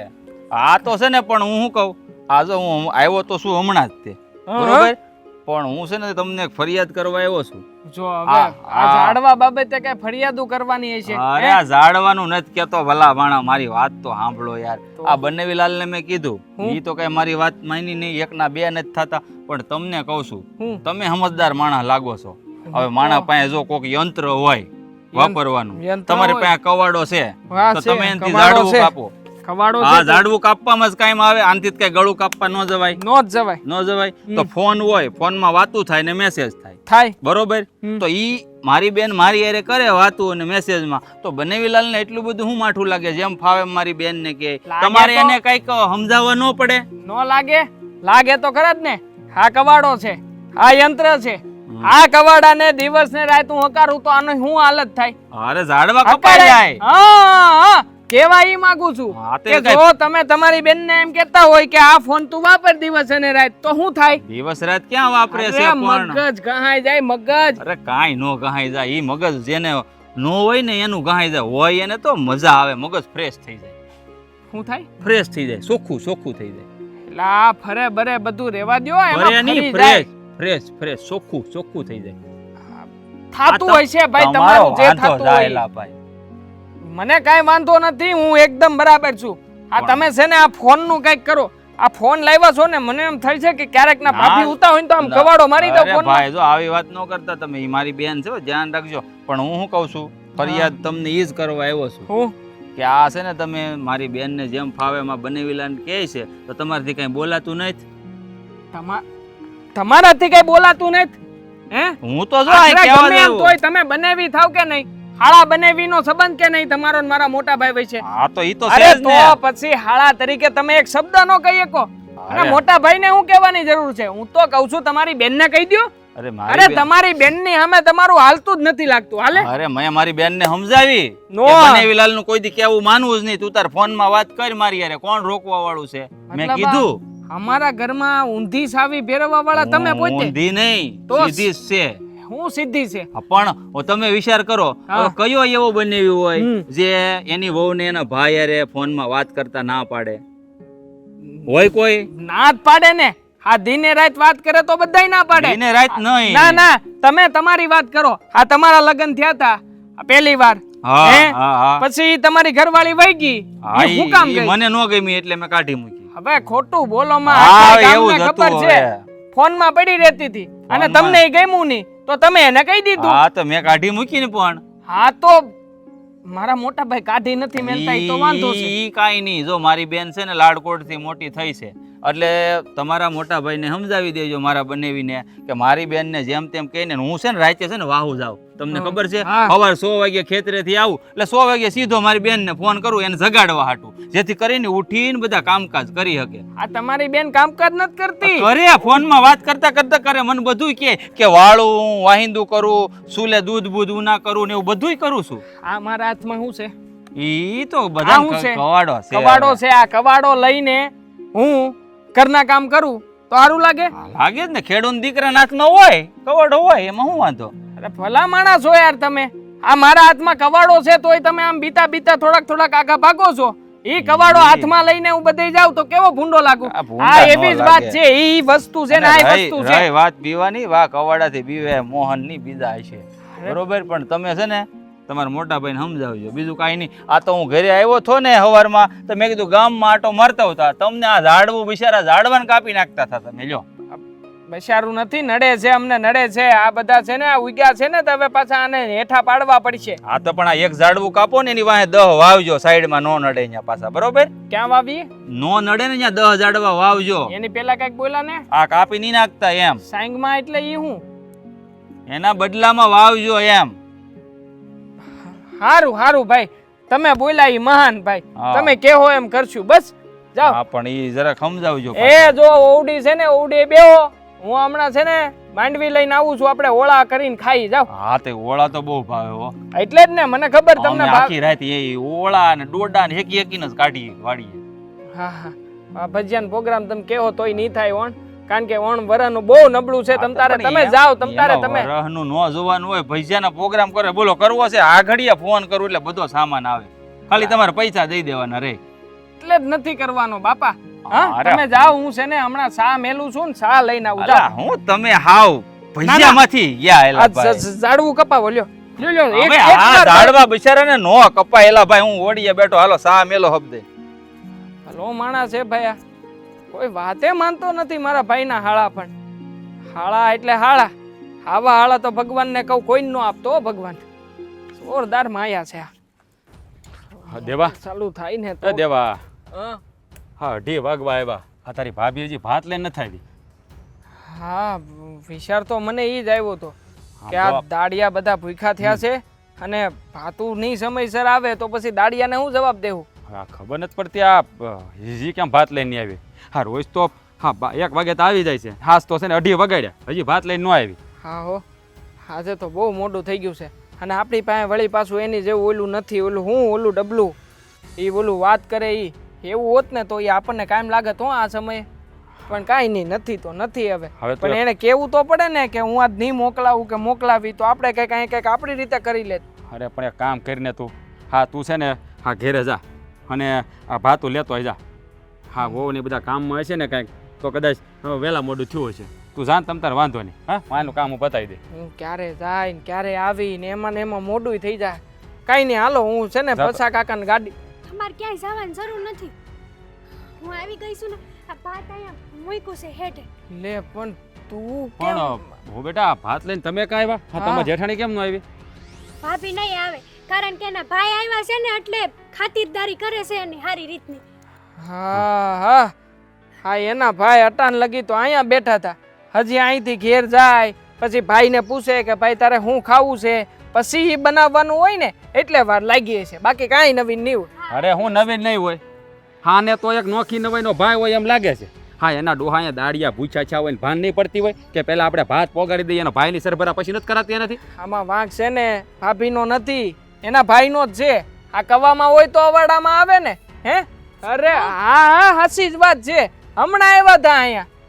આ તો છે ને, પણ હું શું કહું, આ જો હું આવ્યો તો શું હમણાં જ તે, બરોબર? પણ હું છે ને તમને એક ફરિયાદ કરવા આવ્યો છું. જો હવે આ ઝાડવા બાબતે કઈ ફરિયાદો કરવાની હશે? અરે આ ઝાડવાનું નથી કેતો, ભલા માણા, મારી વાત તો સાંભળો યાર. આ બનેવીલાલ ને મેં કીધું, ઈ તો કઈ મારી વાત માની નહીં, એકના બે નથી થતા. પણ તમને કહું છું, તમે સમજદાર માણસ લાગો છો. હવે માણા પાસે જો કોક યંત્ર હોય વાપરવાનું, તમારી પાસે કવાડો છે તો તમે એનાથી ઝાડવું કાપો. હા, ઝાડવું કાપવામાં જ કાયમ આવે, આનથી કઈ ગળું કાપવા ન જવાય. ન જવાય તો ફોન હોય, ફોનમાં વાતું થાય ને મેસેજ થાય, બરોબર? તો ઈ મારી બેન મારી હારે કરે વાતું અને મેસેજમાં, તો બનેવીલાલ ને એટલું બધું હું માઠું લાગે, જેમ ફાવે મારી બેન ને કે તમારે એને કઈક સમજાવવા ન પડે? નો લાગે તો ખરા જ ને. આ કવાડો છે, આ યંત્ર છે. આ કવાડા ને દિવસ ને રાત હું હકારું તો આનો શું હાલત થાય? અરે ઝાડવા કપાઈ જાય. હા, કેવા ઈ માંગુ છું કે જો તમે તમારી બેન ને એમ કેતા હોય કે આ ફોન તું વાપર દિવસ અને રાત, તો શું થાય? દિવસ રાત ક્યાં વાપરે છે? મગજ ગહાઈ જાય, મગજ. અરે કાઈ નો ગહાઈ જાય. ઈ મગજ જેને નો હોય ને એનું ગહાઈ જાય, હોય એને તો મજા આવે, મગજ ફ્રેશ થઈ જાય. શું થાય? ફ્રેશ થઈ જાય, ચોખ્ખું થઈ જાય. એટલે આ ફરે બરે બધું રેવા દ્યો, એમાં ફરી જાય. ફ્રેશ ચોખ્ખું થઈ જાય. થાતું હોય છે ભાઈ, તમારું જે થાતું હોય. ભાઈ મને કાઈ વાંધો નથી, હું એકદમ બરાબર છું. આ તમે છે ને આ ફોન નું કઈક કરો. આ ફોન લાવ્યા છો ને, મને એમ થાય છે કે ક્યારેક ના ભાભી ઉતા હોય ને તો આમ કવાડો મારી દો ફોન. ભાઈ જો આવી વાત ન કરતા તમે, ઈ મારી બેન છે, ધ્યાન રાખજો. પણ હું શું કહું છું, ફરિયાદ તમને ઈ જ કરવા આવ્યો છું. હું કે આ છે ને તમે મારી બેન ને જેમ ફાવે એમાં બનેવીલાલ કહે છે, તો તમારાથી કઈ બોલાતું નથી. તમારાથી કઈ બોલાતું નથી? હે, હું તો જો આ કહેવા દઉં તોય તમે બનેવી થાવ કે નહીં? હાળા બનેવીનો સંબંધ કે નહીં તમારો ને મારા મોટા ભાઈ વચ્ચે? હા, તો ઈ તો અરે તો પછી હાળા તરીકે તમે એક શબ્દ નો કહી શકો. અને મોટા ભાઈ ને હું કહેવાની જરૂર છે? હું તો કહું છું તમારી બેન ને કહી દો. અરે તમારી બેન ની સામે તમારું હાલતું જ નથી લાગતું. હાલે? અરે મેં મારી બેન ને સમજાવી કે બનેવીલાલ નું કોઈ દી કેવું માનવું જ નહીં, તું તાર ફોન માં વાત કર મારી યાર, કોણ રોકવા વાળું છે? મેં કીધું અમારા ઘરમાં ઊંધી સાવી ફેરવવા વાળા તમે પોતે ઊંધી નહીં તો સીધી જ છે. હું સીધી છે હા, પણ તમે વિચાર કરો હા. હવે કયો એવો બનેવી હોય હમ. જે એની વહુને એના ભાઈ હારે ફોનમાં વાત કરતા ના પાડે હોય કોઈ? ના જ પાડે ને. આ દિને રાત વાત કરે તો બધાય ના પાડે. એને રાત નહીં. ના ના તમે તમારી વાત કરો. આ તમારા લગ્ન થયા હતા આ પહેલી વાર હા, હે? હા, હા. પછી તમારી ઘરવાળી વહી ગઈ હા, ઈ હું કામ ઈ ગઈ? મને ન ગમી એટલે મેં કાઢી મૂકી. હવે ખોટું બોલો માં. હા, આખા એવું ગામને જ ખબર હતું છે હવે. ફોનમાં પડી રહેતી હતી અને ફોનમાં? તમને એ ગમ્યું નહીં તો તમે એને કહી દીધું. હા તો મેં કાઢી મૂકી ને પણ હા તો મારા મોટા ભાઈ કાઢી નથી મેલતા ઈ તો વાંધો છે. ઈ કાંઈ નહીં. જો મારી બેન છે ને લાડકોટ થી મોટી થઈ છે એટલે તમારા મોટા ભાઈને સમજાવી દેજો મારા બનેવીને કે મારી બેનને જેમ તેમ કહીને હું છે ને રાતે છે ને વાહુ જાઉં. તમને ખબર છે હા. સવારે 100 વાગે ખેતરેથી આવું એટલે 100 વાગે સીધો મારી બેનને ફોન કરું એને જગાડવા હાટું જેથી કરીને ઉઠીને બધા કામકાજ કરી શકે. આ તમારી બેન કામકાજ નથી કરતી. કરે ફોનમાં વાત કરતા કરતા કરે મને બધું કે વાળું વાહિંદુ કરું સુલે દૂધ બૂધ ઉના કરું ને એવું બધુંય કરું છું. આ મારા હાથમાં શું છે? ઈ તો આ બધા શું છે? કવાડો છે. કવાડો છે. આ કવાડો લઈને હું ઘરના કામ કરું તો સારું લાગે? લાગે જ ને. ખેડૂત દીકરા હાથમાં હોય કવાડો હોય એમાં શું વાંધો? અરે ભલા માણસ છો યાર તમે. આ મારા હાથમાં કવાડો છે તોય તમે આમ બીતા બીતા થોડાક આગા ભાગો છો. ઈ કવાડો હાથમાં લઈને હું બધે જાઉં તો કેવો ભૂંડો લાગુ? આ ભૂંડા આ નો એવી જ લાગે. વાત છે. ઈ વસ્તુ છે ને આ વસ્તુ છે. રહી વાત પીવાની વાહ કવાડાથી પીવે મોહન ની બીજા છે બરોબર. પણ તમે છે ને તમારા મોટા ભાઈને સમજાવજો બીજું કાંઈ નહીં. આ તો હું ઘરે આવ્યો થો ને સવારમાં તો મેં કીધું ગામમાં આટો મારતા હતા તમને આ ઝાડવું બિચારા ઝાડવાને કાપી નાખતા હતા તમે લ્યો. બશારું નથી નડે છે અમને નડે છે. આ બધા છે ને આ ઉગ્યા છે ને તો હવે પાછા આને હેઠા પાડવા પડશે. હા તો પણ આ એક ઝાડવું કાપો ને એની વાહે 10 વાવજો સાઈડમાં નો નડે અહીંયા પાછા બરોબર. ક્યાં વાવી? નો નડે ને ત્યાં 10 ઝાડવા વાવજો. એની પેલા કઈક બોલા ને આ કાપી નહીં નાખતા એમ સાંગમાં એટલે ઈ હું એના બદલામાં વાવજો એમ. હારું હારું ભાઈ તમે બોલ્યા ઈ મહાન ભાઈ. હા. તમે કેહો એમ કરશું બસ જાઓ. હા પણ ઈ જરા સમજાવજો એ જો ઓવડી છે ને ઓવડી બેહો. હું હમણાં છે ને માંડવી લઈને આવું છું આપણે ઓળા કરીને ખાઈ જાવ. હા તે ઓળા તો બહુ ભાવે હો. એટલે જ ને મને ખબર તમને અમને ભાવ. આખી રાત એ ઓળા ને ડોડા ને હેકી હેકીને જ કાઢી વાડીએ. હા હા આ ભજીયાનો પ્રોગ્રામ તમે કેહો તોય નહીં થાય ઓણ કારણ કે ઓણ વરાનું બહુ નબળું છે. તમ તારે તમે જાઓ તમ તારે તમે રહનું નો જોવાનું હોય ભજીયાના પ્રોગ્રામ કરે બોલો કરવો છે આ ઘડીએ ફોન કરું એટલે બધો સામાન આવે ખાલી તમારે પૈસા દઈ દેવાના રે. એટલે જ નથી કરવાનો બાપા. હા અરે. તમે જાઓ હું છે ને હમણાં સા મેલું છું ને સા લઈને આવું અલા, જાઓ. હું તમે હાવ ભજીયામાંથી ગયા એલા ભાઈ. ઝાડવું કપાવો લ્યો લ્યો લ્યો એક હવે એક આ વાર ઝાડવા બિચારાને નો કપાયેલા ભાઈ હું ઓડીએ બેઠો હાલો સા મેલો હબદે. ભલો માણસ છે ભાઈ આ. કોઈ વાતે માનતો નથી મારા ભાઈના હાળા પણ. હાળા એટલે હાળા. આવા હાળા તો ભગવાનને કહું કોઈ નો આપતો હો ભગવાન. જોરદાર માયા છે આ. દેવા ચાલુ થાય ને તો દેવા હા. હા 2:30 વાગવા આવ્યા. આ તારી ભાભી હજી ભાત લઈને નથી આવી. હા વિચાર તો મને ઈ જ આવ્યો હતો કે આ દાડિયા બધા ભૂખ્યા થયા છે અને ભાતું નહીં સમયસર આવે તો પછી દાડિયાને હું જવાબ દેવું. હા ખબર નથી પડતી આ હજી કેમ ભાત લઈને નહીં આવી. હા રોજ તો હા 1 વાગે તો આવી જાય છે. હાસ તો છે ને 2:30 વાગ્યા હજી ભાત લઈને ન આવી. હા હો આજે તો બહુ મોડું થઈ ગયું છે અને આપણી પાસે વળી પાછું એની જેવું ઓલું નથી. ઓલું ડબલું એ ઓલું વાત કરે એ એવું હોત ને તો એ આપણને કાયમ લાગે તો આ સમયે પણ કાંઈ નહીં નથી તો નથી હવે. હવે તો પણ એને કેવું તો પડે ને કે હું આજ નહીં મોકલાવું કે મોકલાવી તો આપણે કંઈક આપણી રીતે કરી લે. અરે પણ એક કામ કરીને તું હા તું છે ને હા ઘેરે જા અને આ ભાતું લેતો જા. હા વહુ ને બધા કામમાં હશે ને કાંઈક તો કદાચ વહેલા મોડું થયું હશે. તું જાણ તમ તાર વાંધો નહીં. હા માનું કામ હું બતાવી દે. હું ક્યારે જાય ને ક્યારે આવી ને એમાં મોડું થઈ જાય. કાંઈ નહીં હાલો હું છે ને પછા કાકાની ગાડી. તમારે ક્યાંય જવાની જરૂર નથી. હું આવી ગઈ છું ને આ ભાત અહીંયા મૂક્યું છે હેઠે. લે પણ તું પણ હું બેટા ભાત લઈને તમે કાં આવ્યા? હા તમારા જેઠાણી કેમ ન આવી? ભાભી નહીં આવે કારણ કે એના ભાઈ આવ્યા છે ને એટલે ખાતિરદારી કરે છે એની સારી રીતની. હા હા હા એના ભાઈ અટાણ લગી તો અહીંયા બેઠા હતા. હજી અહીંથી ઘેર જાય પછી ભાઈને પૂછે કે ભાઈ તારે શું ખાવું છે પછી બનાવવાનું હોય ને એટલે વાર લાગી છે બાકી કાંઈ નવીન નહીં હોય. અરે હું નવીન નહીં હોય. હા ને તો એક નોખી નવાઈનો ભાઈ હોય એમ લાગે છે. હા એના ડોહા અહીંયા દાડિયા ભૂછા છા હોય ને ભાન નહીં પડતી હોય કે પહેલા આપણે ભાત પોગાડી દઈએ એના ભાઈની સરભરા પછી નથી કરાતી એનાથી. આમાં વાંક છે ને ભાભીનો નથી એના ભાઈનો જ છે. આ કવામાં હોય તો અવાડામાં આવે ને હે. અરે હા હા હાસી જ વાત છે હમણાં આવ્યા હતા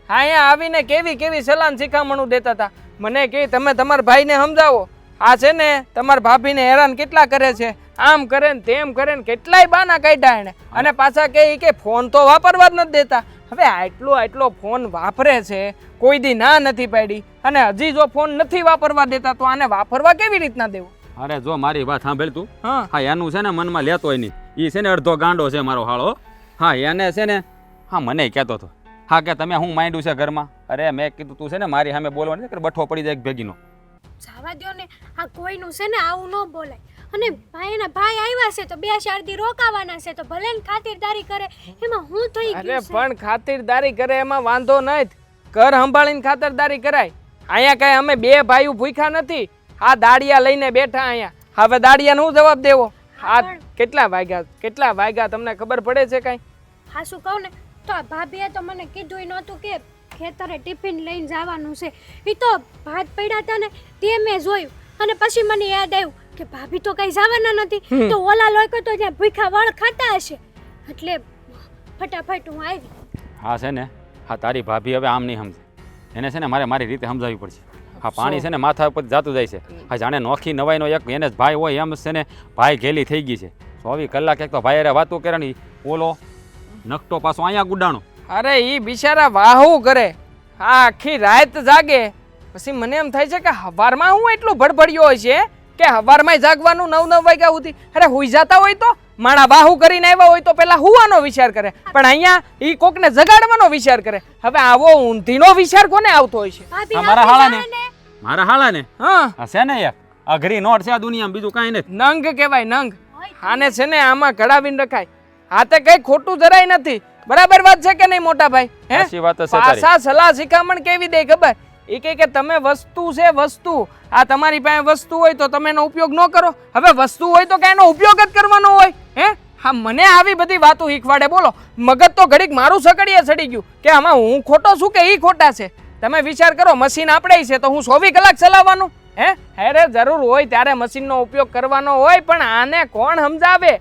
અહીંયા આવીને કેવી કેવી સલાહ શિખામણું દેતા હતા. મને કે તમે તમારા ભાઈને સમજાવો, આ છે ને તમારા ભાભીને હેરાન કેટલા કરે છે, આમ કરે ને તેમ કરે ને કેટલાય બાના કાઢ્યા એને. અને પાછા કે ફોન તો વાપરવા જ નથી દેતા. હવે આટલો ફોન વાપરે છે, કોઈ દી ના નથી પાડી, અને હજી જો ફોન નથી વાપરવા દેતા તો આને વાપરવા કેવી રીતના દેવો? અરે જો મારી વાત સાંભળ તું. હા હા એનું છે ને મનમાં લેતોય નહીં. એ છે ને અડધો ગાંડો છે મારો હાળો. હા એને છે ને હા મને કહેતો હતો હા કે તમે હું માંડ્યું છે ઘરમાં. અરે મેં કીધું તું છે ને મારી સામે બોલવાની કે બઠો પડી જાય એક ભેગીનો. જવા દ્યો ને, આ કોઈનું છે ને આવું ન બોલાય. અને ભાઈના ભાઈ આવ્યા છે તો 2-4 દી રોકાવાના છે તો ભલે ને ખાતરદારી કરે, એમાં હું થઈ અરે ગયું છે. પણ ખાતરદારી કરે એમાં વાંધો નહીં, ઘર સંભાળીને ખાતરદારી કરાય. અહીંયા કઈ અમે બે ભાઈઓ ભૂખ્યા નથી. આ દાડિયા લઈને બેઠા અહીંયા. હવે દાડિયાનો હું જવાબ દેવો? આ કેટલા વાગ્યા તમને ખબર પડે છે કઈ? હા શું કહું ને, તો આ ભાભીએ તો મને કીધું નહોતું કે ખેતરે ટિફિન લઈને જવાનું છે. એ તો ભાત પડ્યા હતા ને તે મેં જોયું, અને પછી મને યાદ આવ્યું કે ભાભી તો કઈ જવાના નથી, તો ઓલા લોકો તો જ્યાં ભૂખ્યા વળ ખાતા હશે, એટલે ફટાફટ હું આવી. હા છે ને હા તારી ભાભી હવે આમ નહીં સમજે. એને છે ને મારી રીતે સમજાવવી પડશે. હા પાણી છે ને માથા ઉપર જાતું જાય છે. હા જાણે નોખી નવાઈનો એક એને જ ભાઈ હોય એમ છે ને ભાઈ ઘેલી થઈ ગઈ છે. 24 કલાક એક તો ભાઈ અરે વાતો કરે ને ઓલો નકટો પાછો અહીંયા ગુડાણો. અરે ઈ બિચારા વાહુ કરે, આ આખી રાત જાગે. પછી મને એમ થાય છે કે હવારમાં હું એટલું ભડભડિયો હોય છે કે હવારમાં જાગવાનું 9-9 વાગ્યા સુધી. અરે હુઈ જતા હોય તો માણા વાહુ કરીને આવ્યા હોય તો પેલા હુવાનો વિચાર કરે, પણ અહીંયા ઈ કોકને જગાડવાનો વિચાર કરે. હવે આવો ઊંધીનો વિચાર કોને આવતો હોય છે? ભાભી હા, મારા આવી હાળાને. જાય ને. મારા હાળા ને હા હા છે ને યાર અઘરી નોટ છે આ દુનિયામાં બીજું કાંઈ નથી. નંગ કહેવાય, નંગ. આને છે ને આમાં ઘડાવીને રખાય. આ તે કઈ ખોટું જરાય નથી. બરાબર વાત છે કે નહીં મોટા ભાઈ? હે સાચી વાત તો છે તારી. પાછા સલાહ શિખામણ કેવી દે ખબર? એ કે તમે વસ્તુ છે વસ્તુ, આ તમારી પાસે વસ્તુ હોય તો તમે એનો ઉપયોગ ન કરો. હવે વસ્તુ હોય તો કઈ એનો ઉપયોગ જ કરવાનો હોય. હે હા મને આવી બધી વાતો શીખવાડે. બોલો મગજ તો ઘડીક મારું સકડીએ ચડી ગયું કે આમાં હું ખોટો છું કે ઈ ખોટા છે. તમે વિચાર કરો, મશીન આપણે છે તો હું 24 કલાક ચલાવવાનું? અરે જરૂર હોય ત્યારે મશીનનો ઉપયોગ કરવાનો હોય, પણ આને કોણ સમજાવે?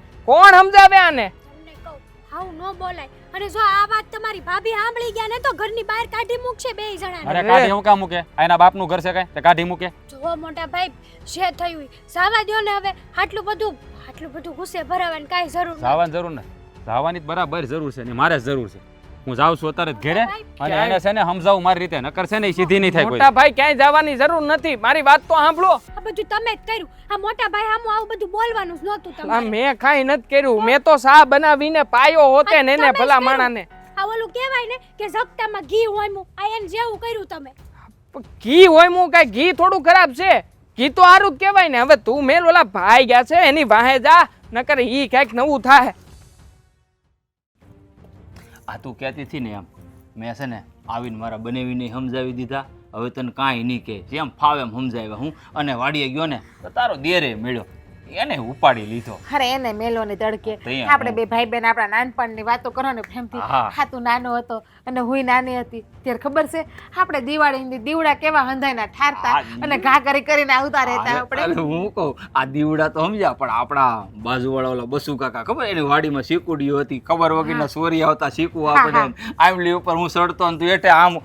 આને? તમને કહું, આવું ન બોલાય. અને જો આ વાત તમારી ભાભી સાંભળી ગયા ને તો ઘરની બહાર કાઢી મૂકશે બે જણાને. અરે કાઢી હું કામ મૂકે? એના બાપનું ઘર છે કઈ તે કાઢી મૂકે? જો મોટા ભાઈ જે થયું જવા દ્યો ને. હવે આટલું બધું ગુસ્સે ભરાવાની કાંઈ જરૂર નથી. જવાની જરૂર નથી. જવાની બરાબર જરૂર છે ને મારે જ જરૂર છે. હું જાઉં છું અત્યારે જ ઘેરે અને એને છે ને સમજાવું મારી રીતે, નકર છે ને ઈ સીધી નહીં થાય કોઈ. મોટા ભાઈ ક્યાંય જવાની જરૂર નથી. મારી વાત તો સાંભળો. આ બધું તમે જ કર્યું. આ મોટા ભાઈ સામું આવું બધું બોલવાનું જ નહોતું આ તમારે. મેં કાંઈ નથી કર્યું. મેં તો સા બનાવીને પાયો હોતે ને એને તમે જ ભલા કર્યું. માણાને. આ ઓલું કહેવાય ને કે ઝગટામાં ઘી હોયમું, આ એને જેવું કર્યું તમે. ઘી હોય હું કઈ ઘી થોડું ખરાબ છે? ઘી તો સારું જ કહેવાય ને. હવે તું મેલ ઓલા ભાઈ ગયા છે એની વાહે જા, નકર ઈ કઈક નવું થાય. આ તું કહેતી હતી ને એમ મેં છે ને આવીને મારા બનાવીને સમજાવી દીધા. હવે તને કાંઈ નહીં કહે, જેમ ફાવે એમ સમજાવ્યા હું. અને વાડીએ ગયો ને તો તારો દેરે મળ્યો, એને ઉપાડી લીધો. અરે એને મેલો ને તડકે તૈયાર. આપણે બે ભાઈ બેન આપણા નાનપણની વાતો કરો ને પ્રેમથી. હા. હા તું નાનો હતો અને હુંય નાની હતી ત્યારે ખબર છે આપણે દિવાળીની દીવડા કેવા હંધાઈના ઠારતા અને ઘા કરીને આવતા રહેતા આપણે. અરે હું કહું આ દીવડા તો સમજ્યા, પણ આપણા બાજુવાળા ઓલા બસુ કાકા ખબર એની વાડીમાં શીકુડીઓ હતી, ખબર વગરના સોરિયા હતા શીકુ આપણે આંબલી ઉપર હું ચડતો ને તું એટલે આમ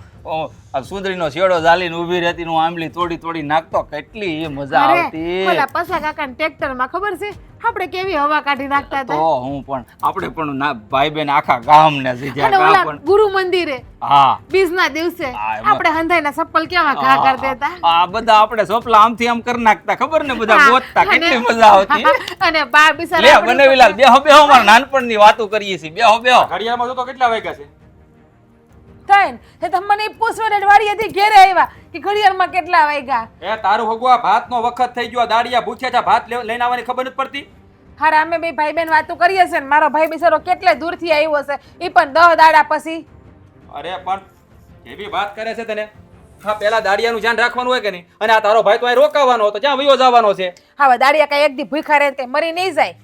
સુંદરીનો શેડો ઝાલીને ઊભી રહેતી, હું આંબલી તોડી નાખતો. કેટલી એ મજા આવતી. ઓલા પસા કાકા ટ્રેક્ટરમાં ખબર છે આપણે કેવી હવા કાઢી નાખતા તો હતા. હું પણ આપણે પણ ભાઈ બેન આખા ગામને અને સીધા ઓલા પણ ગુરુ મંદિરે હા બીજના દિવસે હા, એમાં. આપણે હંધાઈના ચપ્પલ કેવા ઘા કરી દેતા. આ બધા આપણે સોપલા આમથી આમ કરી નાખતા, ખબર ને બધા ગોતતા. કેટલી મજા આવતી. અને બા લે બિચારા બનેવીલાલ બેહો મારા નાનપણની વાતો કરીએ છીએ. બેહો ઘડિયાળમાં જો તો કેટલા વાગ્યા છે? થઈને તે તો મને પૂછવા વાડીએથી ઘેરે આવ્યા કે ઘડિયાળમાં કેટલા વાગ્યા. એ તારું હગવા ભાતનો વખત થઈ ગયો. દાડિયા ભૂખ્યા છે, ભાત લઈને આવવાની ખબર નથી પડતી. હારા અમે બે ભાઈ બેન વાતો કરીએ છે ને મારો ભાઈ બિચારો કેટલે દૂરથી આવ્યો છે એ પણ 10 દાડા પછી. અરે પણ કેવી વાત કરે છે તને? હા પેલા દાડિયાનું ધ્યાન રાખવાનું હોય કે નહીં? અને આ તારો ભાઈ તો અહીં રોકાવાનો હતો, જ્યાં વયો જવાનો છે. હવે દાડિયા કઈ એક દી ભૂખા રહે તે મરી નહીં જાય.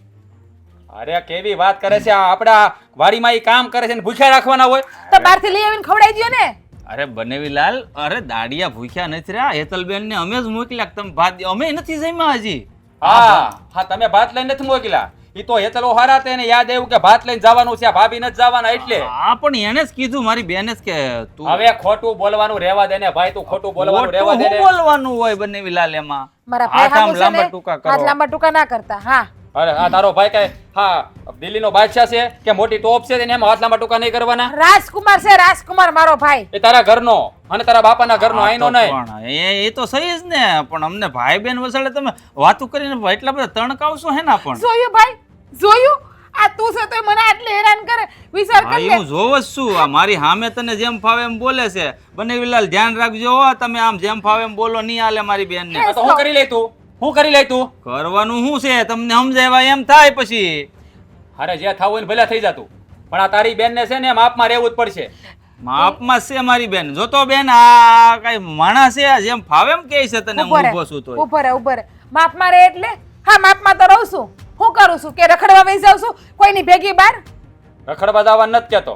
અરે કેવી વાત કરે છે? આ આપણા વાડીમાં ઈ કામ કરે છે ને ભૂખ્યા રાખવાના હોય? તો બહારથી લઈ આવીને ખવડાવી દ્યો ને. અરે બનેવીલાલ, અરે દાડિયા ભૂખ્યા નથી રહ્યા. હેતલબેન ને અમે જ મોકલ્યા. તમે ભાત અમે નથી જમ્યા હજી. હા હા તમે ભાત લઈને નથી મોકલ્યા. ઈ તો હેતલો હારા તેને યાદ આવ્યું કે ભાત લઈને જવાનું છે, આ ભાભી નથી જવાના એટલે. હા પણ એને જ કીધું મારી બેને જ કે તું હવે ખોટું બોલવાનું રહેવા દે ને ભાઈ, તું ખોટું બોલવાનું રહેવા દે શું ને. બોલવાનું હોય બંને લાલ એમાં? મારા ભાઈ હાથ આમ હામું છે લાંબા ને, ટૂંકા કરો. હાથ લાંબા ટૂંકા ના કરતા. હા અરે આ તારો ભાઈ કઈ હા દિલ્હીનો બાદશાહ છે કે મોટી ટોપ છે તેને એમ હાથ લાંબા ટૂંકા નહીં કરવાના? રાજકુમાર છે, રાજકુમાર મારો ભાઈ. એ તારા ઘરનો અને તારા બાપાના ઘરનો, આઈનો નહીં. પણ એ તો સહી જ ને, પણ અમને ભાઈ બેન વસાડે તમે વાતું કરીને એટલા બધા તણકાવશો હે ને પણ. જોયું ભાઈ, જોયું? આ તું છે તોય મને આટલી હેરાન કરે. વિચાર હા, કર લે. હું જોવ જ છું. આ મારી સામે તને જેમ ફાવે એમ બોલે છે. બનેવીલાલ ધ્યાન રાખજો હો, તમે આમ જેમ ફાવે એમ બોલો નહીં હાલે મારી બેન ને. આ તો હું કરી લે તું, હું કરી લે તું. કરવાનું શું છે તમને સમજાવ્યા એમ થાય પછી. અરે જે થવું હોય ને ભલે થઈ જતું, પણ આ તારી બેન ને છે ને માપમાં રહેવું જ પડશે. માપમાં જ છે મારી બેન. જો તો બેન આ કઈ માણસ છે જેમ ફાવે એમ કે છે તને હું ઉભો રહે, ઊભો છું તો. ઉભો રહે, ઉભો રહે. માપમાં રહે એટલે? હા, માપમાં તો રહું છું. હું કરું છું કે રખડવા વહી જાઉં છું કોઈની ભેગી બાર? રખડવા જવા નથી કહેતો.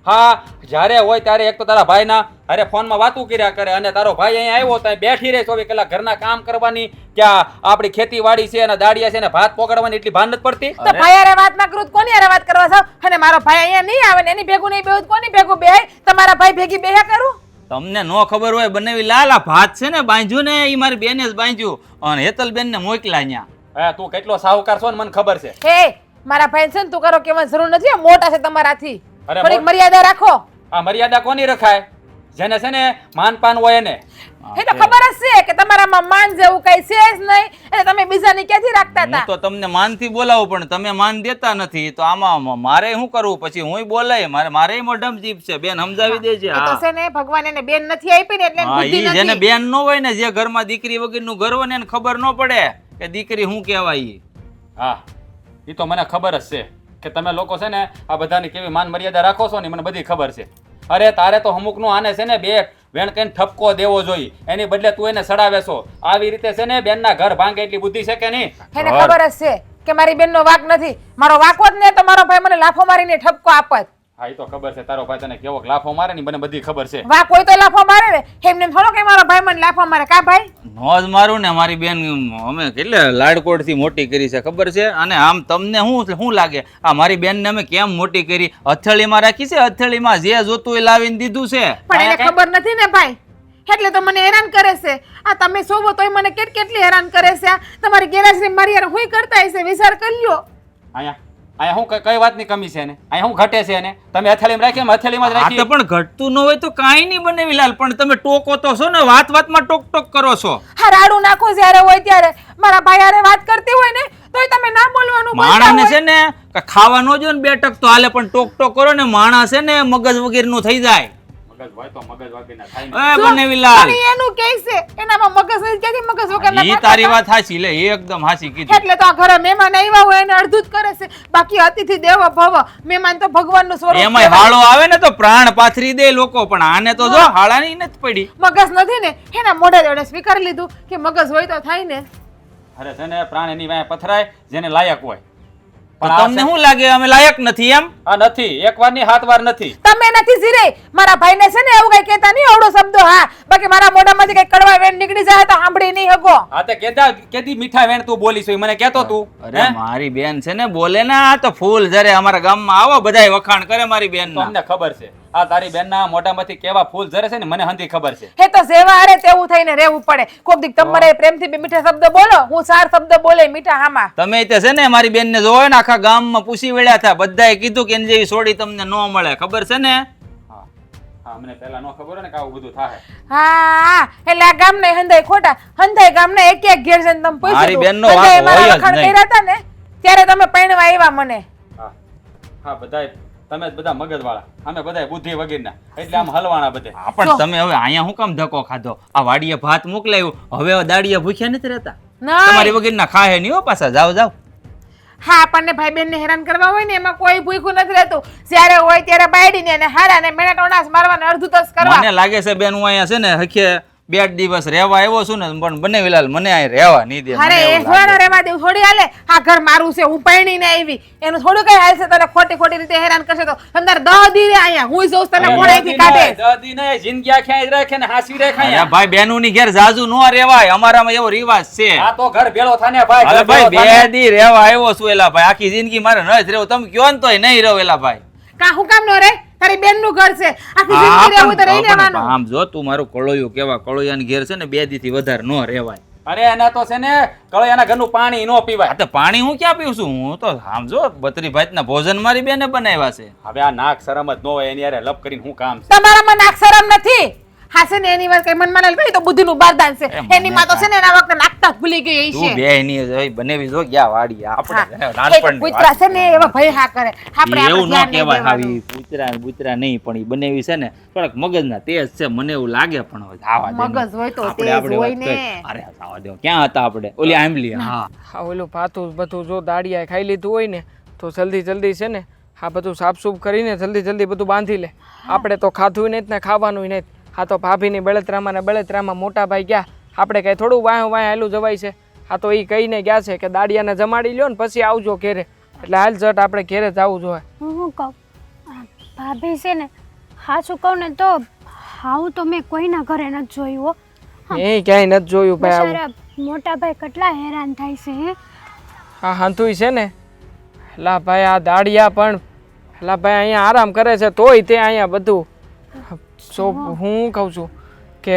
હા, જ્યારે હોય ત્યારે એક તો તારા ભાઈના અરે ફોનમાં વાતું કર્યા કરે અને તારો ભાઈ અહીંયા આવ્યો તો અહીં બેઠી રહે 24 કલાક ઘરના કામ કરવાની, ક્યાં આપણી ખેતીવાડી છે અને દાડિયા છે ને ભાત પોગાડવાની એટલી ભાન નથી પડતી. તો ભાઈ હારે વાત ના કરું તો કોની હારે વાત કરવા જાવ? અને મારો ભાઈ અહીંયા નહીં આવે ને એની ભેગું નહીં બેહું તો કોની ભેગું બેહાય? તમારા ભાઈ ભેગી બેહ્યા કરું? તમને નો ખબર હોય બનેવી લાલ આ ભાત છે ને બાંધ્યું ને એ મારી બેને જ બાંધ્યું અને હેતલ બેન ને મોકલા અહીંયા. હા, તું કેટલો સાહુકાર છો ને મને ખબર છે. હે, મારા ભાઈ છે ને તું કરો કેવાની જરૂર નથી. મોટા છે તમારાથી, અરે થોડીક મોટ- મર્યાદા રાખો. આ મર્યાદા કોની રખાય? જેને છે ને માનપાન હોય એને. એ તો ખબર જ છે કે તમારામાં માન જેવું કઈ છે જ નહીં, એટલે તમે બીજાની ક્યાંથી રાખતા હું હતા? તો તમને માનથી બોલાવું પણ તમે માન દેતા નથી તો આમાં મારે શું કરવું પછી? હુંય બોલાય મારે મોઢમ જીભ છે બેન સમજાવી દેજે. એ તો હા છે ને ભગવાન એને બેન નથી આપી ને એટલે એની હા, બુદ્ધિ ઈ જેને નથી. બેન ન હોય ને જે ઘરમાં દીકરી વગરનું ઘર હોય ને એને ખબર ન પડે કે દીકરી શું કહેવાય ઈ. હા, એ તો મને ખબર જ છે કે તમે લોકો છે ને આ બધાની કેવી માન મર્યાદા રાખો છો ને મને બધી ખબર છે. અરે તારે તો અમુકનું આને છે ને બે વેણ કઈને ઠપકો દેવો જોઈએ, એની બદલે તું એને સડાવે છો. આવી રીતે છે ને બેનના ઘર ભાંગે એટલી બુદ્ધિ છે કે નહીં? એને ખબર જ છે કે મારી બેનનો વાંક નથી. મારો વાંક હોત ને તો મારો ભાઈ મને લાફો મારીને ઠપકો આપત. હા, એ તો ખબર છે તારો ભાઈ તને કેવો લાફો મારે ને મને બધી ખબર છે. વાંક હોય તો લાફો મારે ને, એમને થોડો કે મારો ભાઈ મને લાફો મારે. કા ભાઈ? નો જ મારું ને મારી બેન અમે કેટલે લાડકોડ થી મોટી કરી છે ખબર છે. અને આમ તમને શું લાગે આ મારી બેન ને અમે કેમ મોટી કરી? હથેળીમાં રાખી છે, હથેળીમાં જે જોતું એ લાવીને દીધું છે. પણ એને ખબર નથી ને ભાઈ, એટલે તો મને હેરાન કરે છે. આ તમે સોવો તોય મને કેટલી હેરાન કરે છે. આ તમારી ગેરહાજરી મારી યાર હુંય કરતા હશે, વિચાર કરી લ્યો. અહીંયા અહીંયા હું કઈ વાતની કમી છે ને? અહીંયા હું ઘટે છે ને? તમે હથેળીમાં રાખી એમ હથેળીમાં જ આ રાખી. તો પણ ઘટતું ન હોય તો કાંઈ નહીં બનેવી લાલ, પણ તમે ટોકો તો છો ને, વાતમાં ટોક ટોક કરો છો. હા, રાડું નાખો જ્યારે હોય ત્યારે. મારા ભાઈ હારે વાત કરતી હોય ને તોય તમે ના બોલવાનું બોલતા માણસને હોય. છે ને કે ખાવા ન જો ને 2 ટક તો હાલે, પણ ટોક ટોક કરો ને માણસ છે ને મગજ વગેરેનું થઈ જાય. મગજ હોય તો મગજ વાગીને થાય ને. એ બનેવી લાલ પણ એનું કે છે એનામાં મગજ નથી, ક્યાંથી મગજ વગરના ઈ થતા તારી હતા? વાત સાચી લે, એકદમ સાચી કીધી. એટલે તો આ ઘરે મહેમાન આવ્યા હોય એને અડધું જ કરે છે. બાકી અતિથિ દેવો ભવ, મહેમાન તો ભગવાનનું સ્વરૂપ એમાંય કહેવાય. હાળો આવે ને તો પ્રાણ પાથરી દે લોકો, પણ આને તો જો હાળાની નથી પડી. મગજ નથી ને એના મોઢે જોડે સ્વીકારી લીધું કે મગજ હોય તો થાય ને. અરે છે ને પ્રાણ એની વાંહે પથરાય જેને લાયક હોય. તો પણ આ તમને છે- શું લાગે અમે લાયક નથી એમ? આ નથી, એક વાર ની 7 વાર નથી. તમે નથી જીરે. મારા ભાઈને છે ને એવું કઈ કહેતા નહીં અવળો શબ્દો. હા, બાકી મારા મોઢામાંથી કઈ કડવા વેણ નીકળી જાય તો સાંભળી નહીં હકો. આ તે કેદી મીઠા વેણ તું બોલીશ હોય મને કહેતો તું? અરે મારી બેન છે ને બોલે ને આ તો ફૂલ જરે અમારા ગામમાં આવો બધાય વખાણ કરે મારી બેન તો અમને ખબર છે આ તારી બેનના મોઢામાંથી કેવા ફૂલ ઝરે છે ને મને હંધી ખબર છે. હે તો સેવા હારે તેવું થઈને રહેવું પડે. કોક દીક તમારે પ્રેમથી બે મીઠા શબ્દ બોલો, હું 4 શબ્દ બોલે મીઠા હામાં. તમે તે છે ને મારી બેન ને જોવો ને આખા ગામમાં પૂછી વળ્યા હતા, બધાએ કીધું કે એની જેવી સોડી તમને ન મળે, ખબર છે ને? હા હા, મને પહેલા ન ખબર હોય ને કે આવું બધું થાય. હા, એટલે આ ગામ ને હંધાય ખોટા, હંધાય ગામ ને એક ગેર જઈને તમે પૂછ્યું મારી હતું. બેનનો હંધાય વાંક મારા હોય જ વખાણ નહીં. કર્યા હતા ને ત્યારે તમે પૈણવા આવ્યા મને. હા હા, બધાય તમે જ બધા મગજ વાળા, અમે બધાય બુદ્ધિ વગરના, એટલે આમ હલવાણા બધે. હા, પણ તમે હવે અહીંયા શું કામ ધક્કો ખાધો? આ વાડીએ ભાત મોકલાયું, હવે દાડિયા ભૂખ્યા નથી રહેતા. તમારી નહીં. વગરના ખાહે નહીં હો પાછા, જાઓ જાઓ. હા, આપણને ભાઈ બેન ને હેરાન કરવા હોય ને એમાં કોઈ ભૂખ્યું નથી રહેતું. જ્યારે હોય ત્યારે બાયડીને અને હારા ને મેણા ટોણાસ મારવાને અડધું તસ કરવા. મને લાગે છે બેન હું અહીંયા છે ને હખે બે દિવસ રહેવા આવ્યો છું ને પણ બનેવીલાલ મને અહીં રહેવા નહીં દે. અરે મને એ એવું થોડા લાગે. રેવા દેવું થોડી હાલે. આ ઘર મારું છે, હું પરણીને આવી, એનું થોડું કઈ હાલશે? તને ખોટી ખોટી રીતે હેરાન કરશે તો અંદર 10 દી રે અહીંયા હું જોઉં તને કોણ અહીંથી કાઢે. જિંદગી આખી અહીં રાખે ને હાસવી રાખે અરે અહીંયા. ભાઈ બેનુની ઘેર જાજુ નો રેવાય, અમારામાં એવો રિવાજ છે. આ તો ઘર ભેળો થાને ભાઈ, અરે ઘર ભાઈ ભેળો થાને. 2 દી રહેવા આવ્યો છું એલા ભાઈ, આખી જિંદગી મારે ન જ રહેવું. તમે કયો ને તોય નહીં રહો એલા ભાઈ. કા હું કામ નો રે? તારી બેનનું ઘર છે, આખી જિંદગી રહેવું તો રહી લેવાનું. આમ જો તું મારું કળોયું કેવા કળોયાની ઘેર છે ને 2 દી થી વધારે ન રહેવાય. અરે એના તો છે ને કળિયાના ઘરનું પાણી નો પીવાય. આ તો પાણી હું ક્યાં પીવું છું? હું તો આમ જો બત્રી ભાતના ભોજન મારી બેને બનાવ્યા છે. હવે આ નાક શરમ જ ન હોય એની યારે લપ કરીને શું કામ છે? તમારામાં નાક શરમ નથી. હા છે ને એની વાત કઈ મનમાં ના લે, તો બુદ્ધિનું બારદાન છે. મને એની માં તો છે ને એના વખતે નાકતા જ ભૂલી ગઈ તું છે. બે ની જોઈ બનેવી જો ગયા વાડી આપણે હા, એ તો નાનપણની કૂતરા વાત છે ને એવા ભય હા કરે. આપણે એવું ન આપણે ધ્યાન નહીં કહેવાય. દેવાનું. આવી કૂતરા બુતરા નહીં પણ ઈ બનેવી છે ને થોડાક મગજના તેજ છે, મને એવું લાગે. પણ હવે આવા દે ને. મગજ હોય તો આપણે તેજ આપણે હોય વાત ને. કરી. અરે આવા દે. ક્યાં હતા આપણે? ઓલી આંબલી. હા આ ઓલું ભાતું બધું જો દાડિયા ખાઈ લીધું હોય ને તો જલ્દી છે ને આ બધું સાફસૂફ કરીને જલ્દી બધું બાંધી લે. આપણે તો ખાધું નહીં ને ખાવાનું નહીં. આ તો ભાભીની બળતરામાં ને બળતરામાં મોટા ભાઈ ગયા, આપણે કઈ થોડું વાય હાલું જવાય છે? આ તો એ કહીને ગયા છે કે દાડિયાને જમાડી લ્યો ને પછી આવજો ઘેરે, એટલે હાલ ઝટ આપણે ઘેરે જવું જોઈએ. હું કહું ભાભી છે ને સાચું કહું ને તો આવું તો મેં કોઈના ઘરે નથી જોયું હો. એ ક્યાંય નથી જોયું ભાઈ આવું. બિચારા મોટા ભાઈ કેટલા હેરાન થાય છે હે. હા હાંતુય છે ને લા ભાઈ આ દાડિયા પણ લા ભાઈ અહીંયા આરામ કરે છે તોય તે અહીંયા બધું સો હું કહું છું કે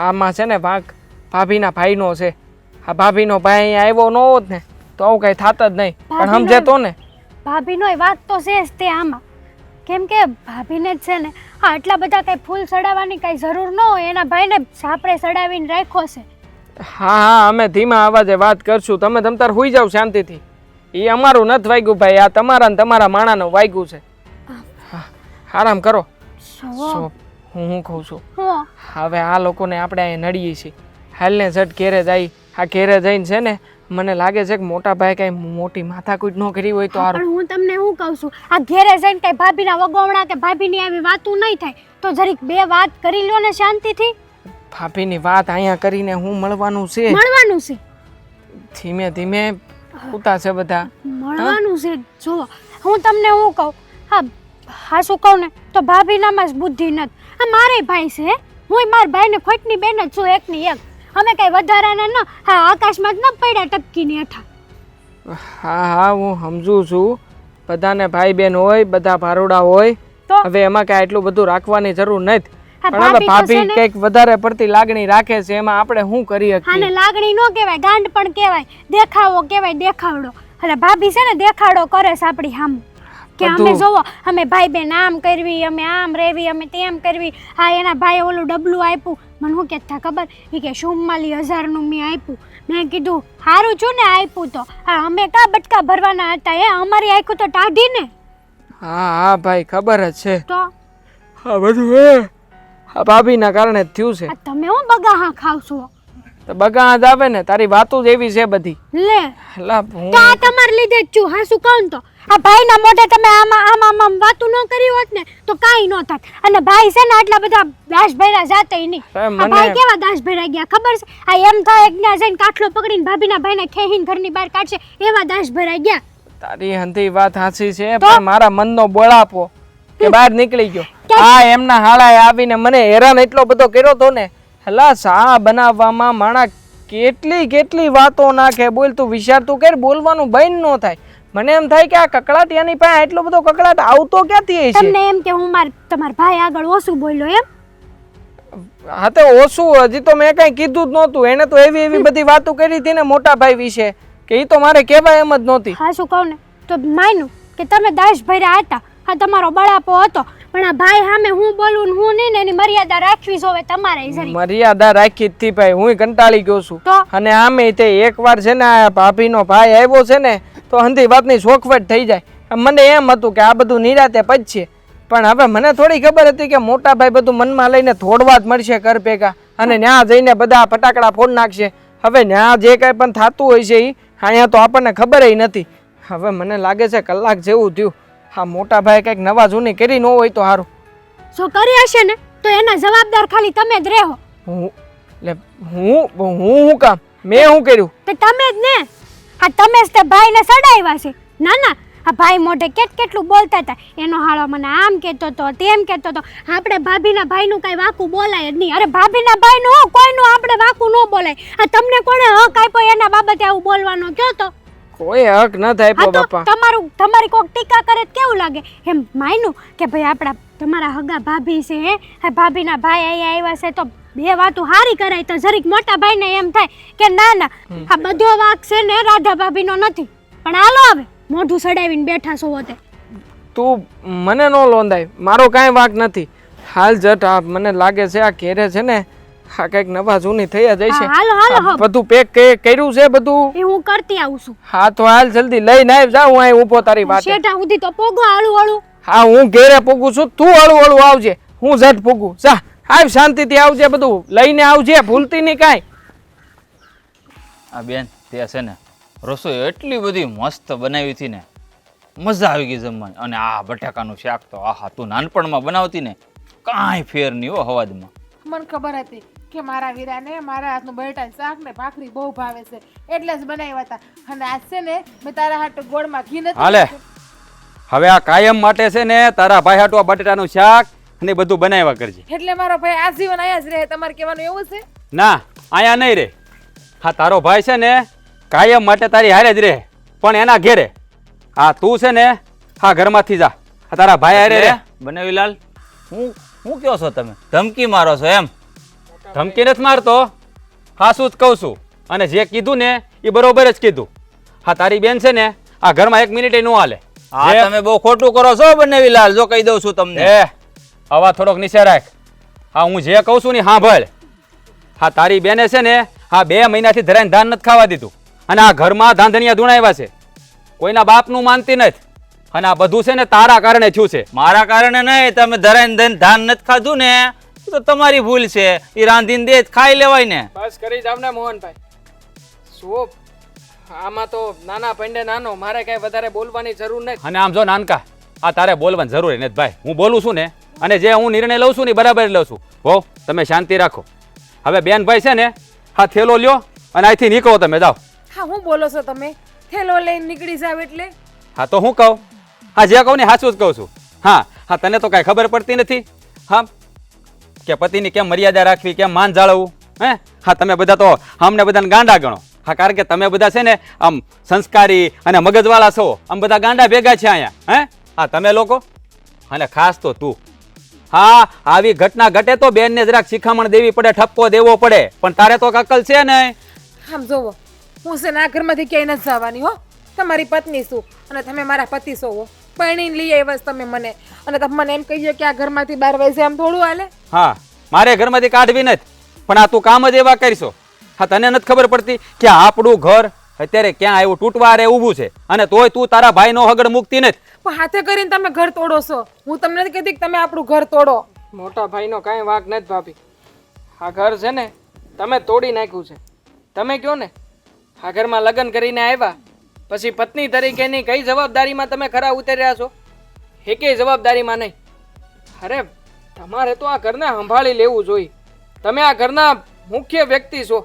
આમાં છે ને ભાગ ભાભીના ભાઈનો છે. આ ભાભીનો ભાઈ અહીંયા આવ્યો ન હોત ને તો આવું કંઈ થાત જ નહીં, પણ સમજે તો ને. ભાભીનોય વાત તો છે જ તે આમાં, કેમ કે ભાભીને જ છે ને આટલા બધા કઈ ફૂલ ચડાવવાની કઈ જરૂર ન હોય, એના ભાઈને સાપરે ચડાવીને રાખ્યો છે. હા અમે ધીમા અવાજે વાત કરશું, તમે તમતાર હુઈ જાવ શાંતિથી. એ અમારું નથી વાગ્યું ભાઈ, આ તમારા ને તમારા માણાનું વાગ્યું છે. હા, આરામ કરો. સો હું કહું છું હું હવે આ લોકોને આપણે અહીં નડીએ છીએ, હાલને ઝટ ઘેરે જાય. આ ઘેરે જઈને છે ને મને લાગે છે કે મોટા ભાઈ કઈ મોટી માથાકૂટ ન કરી હોય તો પણ સારું. હું તમને શું કહું છું, આ ઘેરે જઈને કઈ ભાભીના વગોવણા કે ભાભીની આવી વાતું નહીં થાય તો જરીક બે વાત કરી લ્યો ને શાંતિથી. ભાભીની વાત અહીંયા કરીને હું મળવાનું છે, મળવાનું છે, ધીમે ધીમે ઉતા છે બધા. મળવાનું છે. જો હું તમને શું કહું, હા શું કહું ને તો ભાભીનામાં જ બુદ્ધિ નથી. આ મારે ભાઈ છે, હું મારા ભાઈને ખોટની બેન જ છું, એકની એક. અમે કઈ વધારાના ન હા આકાશમાં જ ન પડ્યા ટપકીની હેઠા. હા હું સમજુ છું, બધાને ભાઈ બેન હોય, બધા ભારોડા હોય, તો હવે એમાં કાંઈ એટલું બધું રાખવાની જરૂર નથી. હા, પણ હવે ભાભી તો ભાભી છે ને- કંઈક વધારે પડતી લાગણી રાખે છે, એમાં આપણે શું કરી આને શકીએ? લાગણી ન કહેવાય, ગાંડ પણ કહેવાય, દેખાવો કહેવાય, દેખાવડો. એટલે ભાભી છે ને દેખાડો કરે છે આપણી સામે કે અમે બધું- જોવો અમે ભાઈ બેન આમ કરવી, અમે આમ રહેવી, અમે તેમ કરવી. હા એના ભાઈએ ઓલું ડબલું આપ્યું, મને શું કહેતા ખબર, એ કે 44,000નું મેં આપ્યું. મેં કીધું સારું છું ને આપ્યું તો. હા અમે કા બટકા ભરવાના હતા, એ અમારી આખું તો ટાઢી ને. હા ભાઈ ખબર જ છે. તો આ બધું આ ભાભીના કારણે જ થયું છે. આ તમે હું બગાહા ખાવ છો તો બગા જ આવે ને, તારી વાતો જ એવી છે બધી. લે. લા હું તો આ તમારે લીધે જ છું. હા શું કહું તો આ ભાઈના મોઢે તમે આમ વાતું ન કરી હોત ને તો કાંઈ ન થાત. અને ભાઈ છે ને આટલા બધા દાસ ભર્યા જાતે નહીં. અરે આ મને- ભાઈ કેવા દાસ ભર્યા ગયા ખબર છે? આ એમ થાય એક ત્યાં જઈને કાટલો પકડીને ભાભીના ભાઈને ખેહીને ઘરની બહાર કાઢશે એવા દાસ ભરાઈ ગયા. તારી હંધી વાત સાચી છે, તો? પણ મારા મનનો બોળાપો કે બહાર નીકળી ગયો. આ એમના હાળાએ આવીને મને હેરાન એટલો બધો કર્યો તો ને. હલા શા બનાવવામાં માણા કેટલી વાતો નાખે. બોલ તું વિચાર તું કર, બોલવાનું બંધ ન થાય. મને એમ થાય કે આ કકડાટ એની પાસે એટલો બધો કકડાટ આવતો ક્યાંથી હશે? તમને એમ કે હું તમારા ભાઈ આગળ ઓછું બોલ્યો એમ? હા તો ઓછું, હજી તો મેં કઈ કીધું જ નહોતું. એને તો એવી બધી વાતો કરી હતી ને મોટા ભાઈ વિશે કે એ તો મારે કહેવાય એમ જ નહોતી. હા શું કહું ને તો માન્યું કે તમે દાસ ભર્યા હતા, હા તમારો બળાપો હતો, પણ આ ભાઈ સામે હું બોલું ને હું નહીં ને એની મર્યાદા રાખવી જોવે તમારે જરી. મર્યાદા રાખી જ થી ભાઈ, હું કંટાળી ગયો છું. તો અને આમે તે એકવાર છે ને આ ભાભીનો ભાઈ આવ્યો છે ને તો હંધી વાતની શોખવટ થઈ જાય. મને એમ હતું કે આ બધું નિરાતે પચશે, પણ હવે મને થોડી ખબર હતી કે મોટા ભાઈ બધું મનમાં લઈને થોડવા જ મળશે ઘર ભેગા, અને ત્યાં જઈને બધા ફટાકડા ફોડ નાખશે. હવે ત્યાં જે કાંઈ પણ થતું હોય છે એ અહીંયા તો આપણને ખબર નથી. હવે મને લાગે છે કલાક જેવું થયું. હા મોટા ભાઈ કંઈક નવા જૂની કરી ન હોય તો સારું. જો કરી હશે ને તો એના જવાબદાર ખાલી તમે જ રહો. એટલે હું કામ મેં શું કર્યું? તો તમે જ ને, આ તમે જ તે ભાઈને સડાવ્યા છે. ના ના, આ ભાઈ મોઢે કેટલું બોલતા હતા, એનો હાળો મને આમ કહેતો હતો તેમ કહેતો હતો. આપણે ભાભીના ભાઈનું કાંઈ વાકું બોલાય જ નહીં. અરે ભાભીના ભાઈનું કોઈનું આપણે વાકું ન બોલાય. આ તમને કોણે હક આપ્યો એના બાબતે આવું બોલવાનો કયો તો? કોઈ હક ન થાય હા તો બાપા. તમારી કોક ટીકા કરે તો કેવું લાગે? એમ માયનું કે ભાઈ આપણા તમારા હગા ભાભી છે, હે ભાભીના ભાઈ અહીંયા આવ્યા છે તો બે વાતો હારી કરાય તો જરીક મોટા ભાઈને એમ થાય કે ના ના આ બધો વાક છે ને રાધા ભાભીનો નથી. પણ હાલો હવે મોઢું સડાવીને બેઠા છો તે. તું મને નો લોંદાય, મારો કાંઈ વાક નથી. હાલ જટ આ મને લાગે છે આ ઘેરે છે ને આ કંઈક નવા જૂની થઈ જાય છે. હાલો હાલો આ બધું પેક કર્યું છે બધું. એ હું કરતી આવું છું. હા તો હાલ જલ્દી લઈને આવ, જા હું અહીં ઊભો તારી વાત. શેઠા સુધી તો પોગો હળું હળું. હા હું ઘેરે પૂગું છું, તું હળું હળું આવજે, હું ઝટ પૂગું. જા આવ શાંતિથી આવજે, બધું લઈને આવજે, ભૂલતી નહીં કાંઈ. આ બેન તે છે ને રસોઈ એટલી બધી મસ્ત બનાવી હતી ને, મજા આવી ગઈ જમવાની. અને આ બટાકાનું શાક તો આહા, તું નાનપણમાં બનાવતી ને કાંઈ ફેર નહીં હો હવાજમાં. મને ખબર હતી કે મારા વીરાને મારા હાથનું બટેટાનું શાક ને ભાખરી બહુ ભાવે છે, એટલે જ બનાવ્યા હતા. અને આજ છે ને મેં તારા હાટુ ગોળમાં ઘી નથી હાલે નાખ્યું. હવે આ કાયમ માટે છે ને તારા ભાઈ હાટુ આ બટેટાનું શાક અને એ બધું બનાવ્યા કરજે. એટલે મારો ભાઈ આજીવન અહીંયા જ રહે, તમારે કહેવાનું એવું છે? ના અહીંયા નહીં રે. હા તારો ભાઈ છે ને કાયમ માટે તારી હારે જ રહે, પણ એના ઘેરે. હા તું છે ને હા ઘરમાંથી જા, હા તારા ભાઈ હારે રે. બનાવીલાલ, હું કયો છો તમે? ધમકી મારો છો એમ? ધમકી નથી મારતો, હા શું જ કહું છું. અને જે કીધું ને એ બરોબર જ કીધું. હા તારી બેન છે ને આ ઘરમાં એક મિનિટે ન હાલે. હા તમે બહુ ખોટું કરો છો બનાવીલાલ, જો કહી દઉં છું તમને. એ આવા થોડોક નીચે રાખ. હા હું જે કહું છું ને સાંભળ. હા તારી બેને છે ને હા 2 મહિનાથી ધરાઈને ધાન નથી ખાવા દીધું, અને આ ઘરમાં ધાંધણિયા ધૂણાવ્યા છે, કોઈના બાપનું માનતી નથી. અને આ બધું છે ને તારા કારણે થયું છે. મારા કારણે નહીં, તમે ધરાઈને ધાન નથી ખાધું ને તો તમારી ભૂલ છે. એ રાંધીને દે ખાઈ લેવાય ને. બસ કરી જાવ ને મોહનભાઈ. શું આમાં તો નાના પંડે નાનો, મારે કઈ વધારે બોલવાની જરૂર નથી. અને આમ જો નાનકા, આ તારે બોલવાની જરૂર નથી ભાઈ. હું બોલું છું ને, અને જે હું નિર્ણય લઉં છું ને બરાબર લઉં છું. હો તમે શાંતિ રાખો. હવે બેનભાઈ છે ને હા થેલો લ્યો અને અહીંથી નીકળો, તમે જાઓ. હા હું બોલો છો તમે? થેલો લઈને નીકળી જાવ એટલે? હા તો હું કહું? હા જે કહું ને સાચું જ કહું છું. હા હા તને તો કાંઈ ખબર પડતી નથી હા કે પતિની કેમ મર્યાદા રાખવી, કેમ માન જાળવવું. હે હા તમે બધા તો અમને બધાને ગાંડા ગણો. હા કારણ કે તમે બધા છે ને આમ સંસ્કારી અને મગજવાળા છો, આમ બધા ગાંડા ભેગા છે અહીંયા. હે હા તમે લોકો, અને ખાસ તો તું. હા આવી ઘટના ઘટે તો બેનને જરાક શિખામણ દેવી પડે, ઠપકો દેવો પડે, પણ તારે તો અકલ છે ને. આમ જોવો, હું છે ને આ ઘરમાંથી ક્યાંય નથી જવાની હો. તમારી પત્ની છું અને તમે મારા પતિ છો હો. પરણીને લઈ આવ્યા છો તમે મને, અને તમે મને એમ કહીએ કે આ ઘરમાંથી બહાર વહી જાય, આમ થોડું હાલે? હા મારે ઘરમાંથી કાઢવી નથી, પણ આ તું કામ જ એવા કરશો. હા તને નથી ખબર પડતી કે આપણું ઘર અત્યારે ક્યાં આવ્યું તૂટવા રે ઊભું છે, અને તોય તું તારા ભાઈનો હગડ મૂકતી નથી. પણ હાથે કરીને તમે ઘર તોડો છો. હું તમને નથી કહેતી કે તમે આપણું ઘર તોડો. મોટા ભાઈનો કાંઈ વાંક નથી ભાભી. આ ઘર છે ને તમે તોડી નાખ્યું છે. તમે કહો ને આ ઘરમાં લગ્ન કરીને આવ્યા પછી પત્ની તરીકેની કઈ જવાબદારીમાં તમે ખરા ઉતર્યા છો? એકેય જવાબદારીમાં નહીં. અરે તમારે તો આ ઘરને સંભાળી લેવું જોઈએ. તમે આ ઘરના મુખ્ય વ્યક્તિ છો,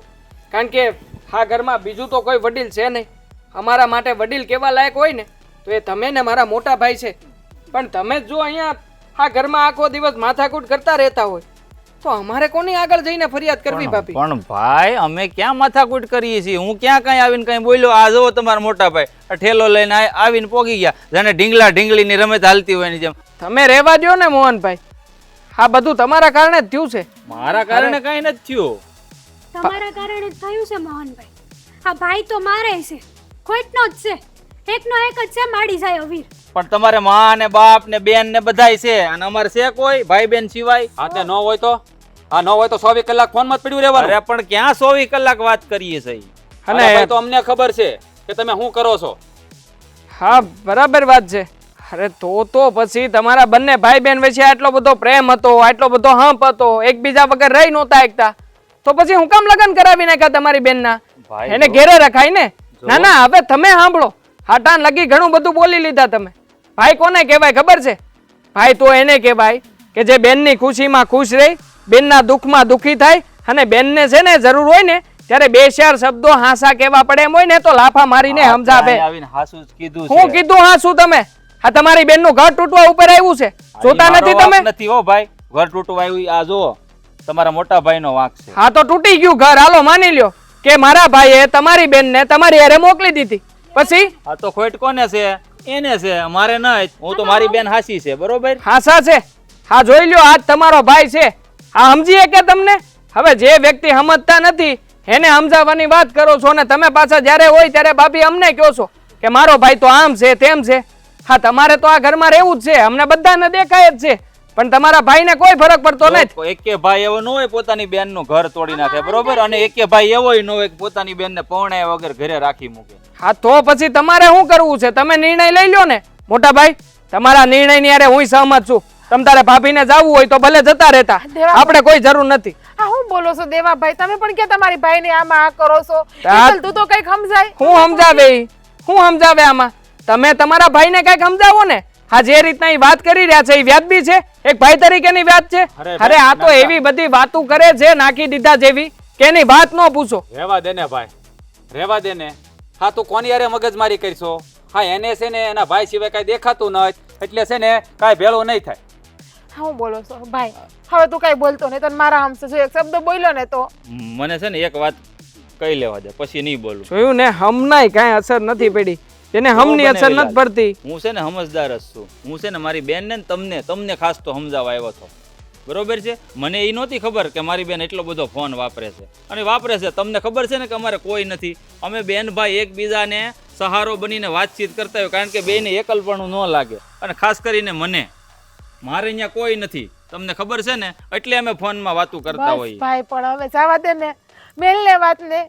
કારણ કે આ ઘરમાં બીજું તો કોઈ વડીલ છે નહીં. અમારા માટે વડીલ કેવા લાયક હોય ને તો એ તમે ને મારા મોટા ભાઈ છે. પણ તમે જો અહીંયા આ ઘરમાં આખો દિવસ માથાકૂટ કરતા રહેતા હોય તો અમારે કોની આગળ જઈને ફરિયાદ કરવી ભાભી? પણ ભાઈ અમે ક્યાં માથાકૂટ કરીએ છીએ? હું ક્યાં કઈ આવીને કઈ બોલ્યો? આ જુઓ તમારા મોટા ભાઈ ઠેલો લઈને આવીને પોગી ગયા, જાણે ઢીંગલા ઢીંગલીની રમત હાલતી હોય ની જેમ. તમે રહેવા દો ને મોહનભાઈ, આ બધું તમારા કારણે જ થયું છે. મારા કારણે કઈ નથી થયું. તમારા કારણે જ થયું છે મોહનભાઈ. આ ભાઈ તો મારે છે, કોઈકનો જ છે, એકનો એક જ છે માડી જાય વીર. પણ તમારે માં ને બાપ ને બેન ને બધાય છે, અને અમારે છે કોઈ ભાઈ બેન સિવાય? હા તે ન હોય તો હા ન હોય તો 24 કલાક ફોનમાં જ પડ્યું રહેવાનું. અરે પણ ક્યાં 24 કલાક વાત કરીએ છીએ? અને ભાઈ તો અમને ખબર છે કે તમે શું કરો છો. હા બરાબર વાત છે. અરે તો પછી તમારા બંને ભાઈ બહેન વચ્ચે આટલો બધો પ્રેમ હતો, આટલો બધો હંપ હતો, એકબીજા વગર રહી નહોતા એકતા, તો પછી હું કામ લગ્ન કરાવી નાખ્યા તમારી બેનના? એને ઘેરે રખાય ને. ના ના હવે તમે સાંભળો, હાટાન લગી ઘણું બધું બોલી લીધા તમે. ભાઈ કોને કહેવાય ખબર છે? ભાઈ તો એને કહેવાય કે જે બેનની ખુશીમાં ખુશ રહી, બેનના દુઃખમાં દુઃખી થાય અને બેનને છે ને જરૂર હોય ને ત્યારે બે ચાર શબ્દો હાસા કહેવા પડે એમ હોય ને તો લાફા મારીને સમજાવે. અહીં આવીને હાસું જ કીધું છે. હું કીધું હા શું તમે? આ તમારી બેનનું ઘર તૂટવા ઉપર આવ્યું છે, જોતા અહીં નથી મારો તમે? વાંક નથી હો ભાઈ, ઘર તૂટવા આવ્યું આ જુઓ, તમારા મોટા ભાઈનો વાંક છે. હા તો તૂટી ગયું ઘર, હાલો માની લ્યો કે મારા ભાઈએ તમારી બેનને તમારી હારે મોકલી દીધી, પછી આ તો ખોટ કોને છે? એને છે, મારે નહીં. હું તો મારી બેન હાસી છે, બરોબર? હાસા છે. હા જોઈ લ્યો, આજ તમારો ભાઈ છે. આ સમજીએ કે તમને? હવે જે વ્યક્તિ સમજતા નથી એને સમજાવવાની વાત કરો છો ને તમે પાછા જ્યારે હોય ત્યારે ભાભી અમને કહો છો કે મારો ભાઈ તો આમ છે તેમ છે. હા તમારે તો આ ઘરમાં રહેવું જ છે, અમને બધાને દેખાય જ છે, પણ તમારા ભાઈને કોઈ ફરક પડતો નથી. એકે ભાઈ એવો ન હોય પોતાની બેનનું ઘર તોડી નાખે, બરોબર? અને એકે ભાઈ એવો ન હોય કે પોતાની બેનને પૌણાયા વગર ઘરે રાખી મૂકે. હા તો પછી તમારે શું કરવું છે? તમે નિર્ણય લઈ લ્યો ને મોટા ભાઈ. તમારા નિર્ણયની હારે હું સહમત છું. તમ તારે ભાભીને જવું હોય તો ભલે જતા રહેતા, આપણે કોઈ જરૂર નથી. આ હું બોલો છો દેવાભાઈ? તમે પણ કે તમારી ભાઈને આમાં આ કરો છો. આ- વિઠ્ઠલ, તું તો કઈક સમજાય. હું સમજાવે ઈ? હું સમજાવે આમાં? તમે તમારા ભાઈને કઈક સમજાવો ને. હા જે રીતના ઈ વાત કરી રહ્યા છે એ વ્યાજબી છે? એક ભાઈ તરીકેની વાત છે? અરે આ તો એવી બધી વાતો કરે છે નાખી દીધા જેવી કે એની વાત ન પૂછો. રહેવા દે ને ભાઈ, રહેવા દે ને. હા તું કોની યારે મગજમારી કરશો? હા એને છે ને એના ભાઈ સિવાય કાંઈ દેખાતું નથી, એટલે છે ને કાંઈ ભેળું નહીં થાય. હા હું બોલો છો ભાઈ? હવે તું કઈ બોલતો નહીં, તને મારા હમસે જો એક શબ્દ બોલ્યો ને તો મને છે ને એક વાત કહી લેવા દે, પછી નહીં બોલું. જોયું ને, હમનાય કાંઈ અસર નથી પડી, એને હમની અસર નથી પડતી. હું છે ને સમજદાર જ છું. હું છે ને મારી બેનને ને તમને ખાસ તો સમજાવવા આવ્યો હતો, બરોબર છે? મને એ નહોતી ખબર કે મારી બેન એટલો બધો ફોન વાપરે છે, અને વાપરે છે. તમને ખબર છે ને કે અમારે કોઈ નથી, અમે બેન ભાઈ એકબીજાને સહારો બનીને વાતચીત કરતા હોય, કારણ કે બેને એકલપણું ન લાગે. અને ખાસ કરીને મને, મારે અહીંયા કોઈ નથી, તમને ખબર છે ને, એટલે અમે ફોનમાં વાતું કરતા બસ હોઈએ. ભાઈ પણ હવે જવા દે ને, મેલને વાતને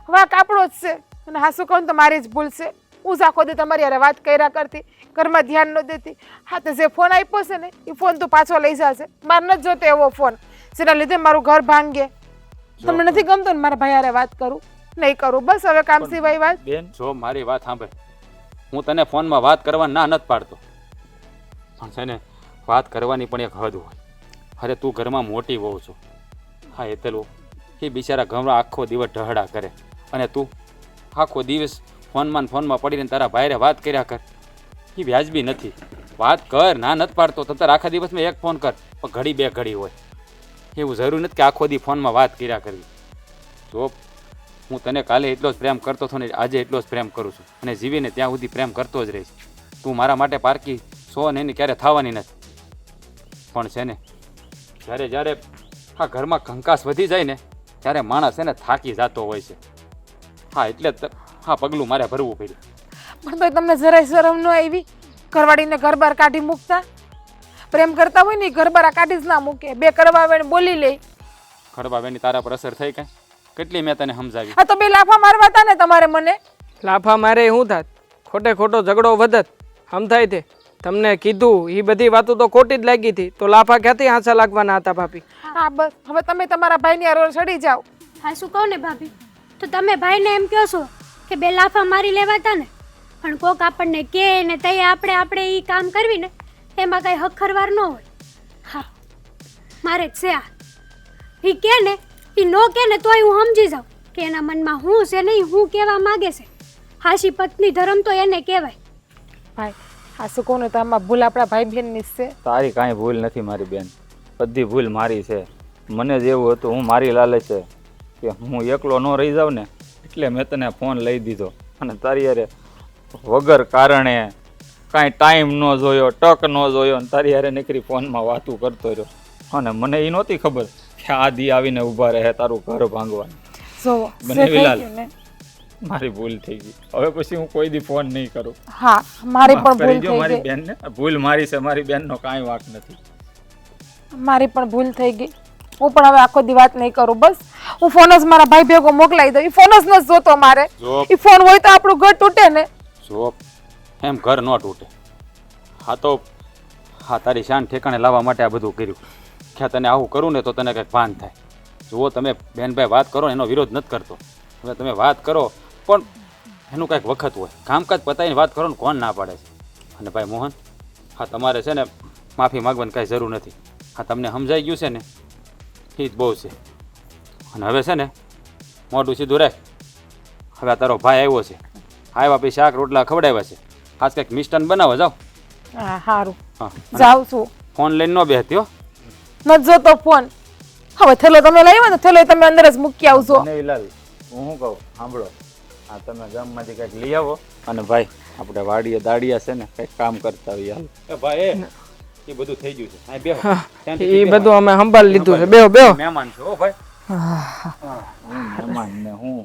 વાક આપણો જ છે. અને હાસુ કહું તો મારી જ ભૂલ છે. હું જ આખો દી તમારી હારે વાત કર્યા કરતી, ઘરમાં ધ્યાન ન દેતી. હા તો જે ફોન આપ્યો છે ને એ ફોન તું પાછો લઈ જશે. મારે નથી જોતો એવો ફોન જેના લીધે મારું ઘર ભાંગે. તમને નથી ગમતો ને મારા ભાઈ હારે વાત કરું? નહીં કરું, બસ હવે કામ સિવાય વાત. બેન જો મારી વાત સાંભળ, હું તને ફોનમાં વાત કરવા ના નથી પાડતો, પણ છે ને વાત કરવાની પણ એક હદ હોય. અરે તું ઘરમાં મોટી વહુ છો. હા એટલું એ બિચારા ઘરમાં આખો દિવસ ઢહડા કરે, અને તું આખો દિવસ ફોનમાં પડીને તારા ભાઈને વાત કર્યા કર. એ વ્યાજબી નથી. વાત કર, ના નથી પાડતો. તો તારે આખા દિવસમાં એક ફોન કર, પણ ઘડી બે ઘડી હોય. એવું જરૂર નથી કે આખો દી ફોનમાં વાત કર્યા કરવી. જો હું તને કાલે એટલો જ પ્રેમ કરતો હતો ને આજે એટલો જ પ્રેમ કરું છું, અને જીવીને ત્યાં સુધી પ્રેમ કરતો જ રહીશ. તું મારા માટે પારકી સો ને એની ક્યારે થવાની નથી. પણ છે ને જ્યારે જ્યારે આ ઘરમાં કંકાસ વધી જાય ને ત્યારે માણસ છે ને થાકી જતો હોય છે. હા એટલે હા પગલું મારે ભરવું પડ્યું. પણ ભાઈ તમને જરાય શરમ ન આવી? ઘરવાળીને ઘર બહાર કાઢી મૂકતા? પ્રેમ કરતા હોય ને ઘર બહાર કાઢી જ ના મૂકે, બે કરવા આવે બોલી લે. ખડબા બેની તારા પર અસર થઈ કાંઈ? કેટલી મેં તને સમજાવી. આ તો બે લાફા મારવા હતા ને તમારે મને. લાફા મારે શું થાત? ખોટે ખોટો ઝઘડો વધત. સમજાય તે? તમને કીધું એ બધી વાતો તો ખોટી જ લાગી હતી, તો લાફા ક્યાંથી હાંસા લાગવાના હતા ભાભી? હા બસ હવે તમે તમારા ભાઈની હારે ચડી જાઓ. હા શું કહું ને ભાભી, તો તમે ભાઈને એમ કહો છો કે બે લાફા મારી લેવાતા ને, પણ કોક આપણને કે ને તઈ આપણે એ કામ કરવી ને એમાં કઈ હખરવાર ન હોય. હા મારે જ છે આ. એ કે ને એ નો કે ને તોય હું સમજી જાઉં કે એના મનમાં હું છે નહીં, હું કહેવા માગે છે. હાશી પત્ની ધર્મ તો એને કહેવાય. ભાઈ આ શું કહું ને તો આમાં ભૂલ આપણા ભાઈ બહેનની જ છે. તારી કાંઈ ભૂલ નથી મારી બેન, બધી ભૂલ મારી છે. મને જ એવું હતું, હું મારી લાલચ છે કે હું એકલો ન રહી જાઉં ને એટલે મેં તને ફોન લઈ દીધો. અને તારી યારે વગર કારણે કાંઈ ટાઈમ ન જોયો, ટક ન જોયો, અને તારી યારે નીકળી ફોનમાં વાતું કરતો રહ્યો. અને મને એ નહોતી ખબર કે આ દી આવીને ઊભા રહે તારું ઘર ભાંગવાનું. જોવો બને જે થઈ વિલાલ. ગયું ને. મારી ભૂલ થઈ ગઈ, હવે પછી હું કોઈ દી ફોન નહીં કરું. હા મારી માફ પણ કરી ભૂલ દ્યો થઈ મારી ગઈ. બેનને. ભૂલ મારી છે, મારી બેનનો કાંઈ વાંક નથી. મારી પણ ભૂલ થઈ ગઈ. હું પણ હવે આખો દી વાત નહીં કરું. બસ હું ફોન જ મારા ભાઈ ભેગો મોકલાઈ દઉં. એ ફોન જ નથી જોતો મારે. જો એ ફોન હોય તો આપણું ઘર તૂટે ને. જો એમ ઘર ન તૂટે. હા તો હા તારી શાન ઠેકાણે લાવવા માટે આ બધું કર્યું. કે તને આવું કરું ને તો તને કંઈક ભાન થાય. જુઓ તમે બેનભાઈ વાત કરો ને એનો વિરોધ નથી કરતો. હવે તમે વાત કરો પણ એનું કાંઈક વખત હોય. કામકાજ પતાવીને વાત કરો ને કોણ ના પાડે છે? અને ભાઈ મોહન, હા તમારે છે ને માફી માગવાની કાંઈ જરૂર નથી. હા તમને સમજાઈ ગયું છે ને એ જ બહુ છે. અને હવે છે ને મોઢું સીધું રાખ. હવે આ તારો ભાઈ આવ્યો છે, આવ્યા પછી શાક રોટલા ખવડાવ્યા છે, ખાસ કંઈક મિષ્ટાન બનાવો જાઓ. હા સારું હા જાઉં છું. ફોન લઈને ન બેહતી હો. નથી જોતો ફોન. હવે થેલો તમે લઈ આવો ને થેલો તમે અંદર જ મૂકી આવજો. અને વિલાલ હું શું કહું સાંભળો, આ તમે ગામમાંથી કંઈક લઈ આવો અને ભાઈ આપણે વાડીએ દાડિયા છે ને કંઈક કામ કરતા હોઈએ હાલ. એ ભાઈ એ બધું થઈ ગયું છે. અહીં બેહો. એ બધું અમે સંભાળી લીધું છે. બેહો બેહો. મહેમાન છો હો ભાઈ. મહેમાન ને હું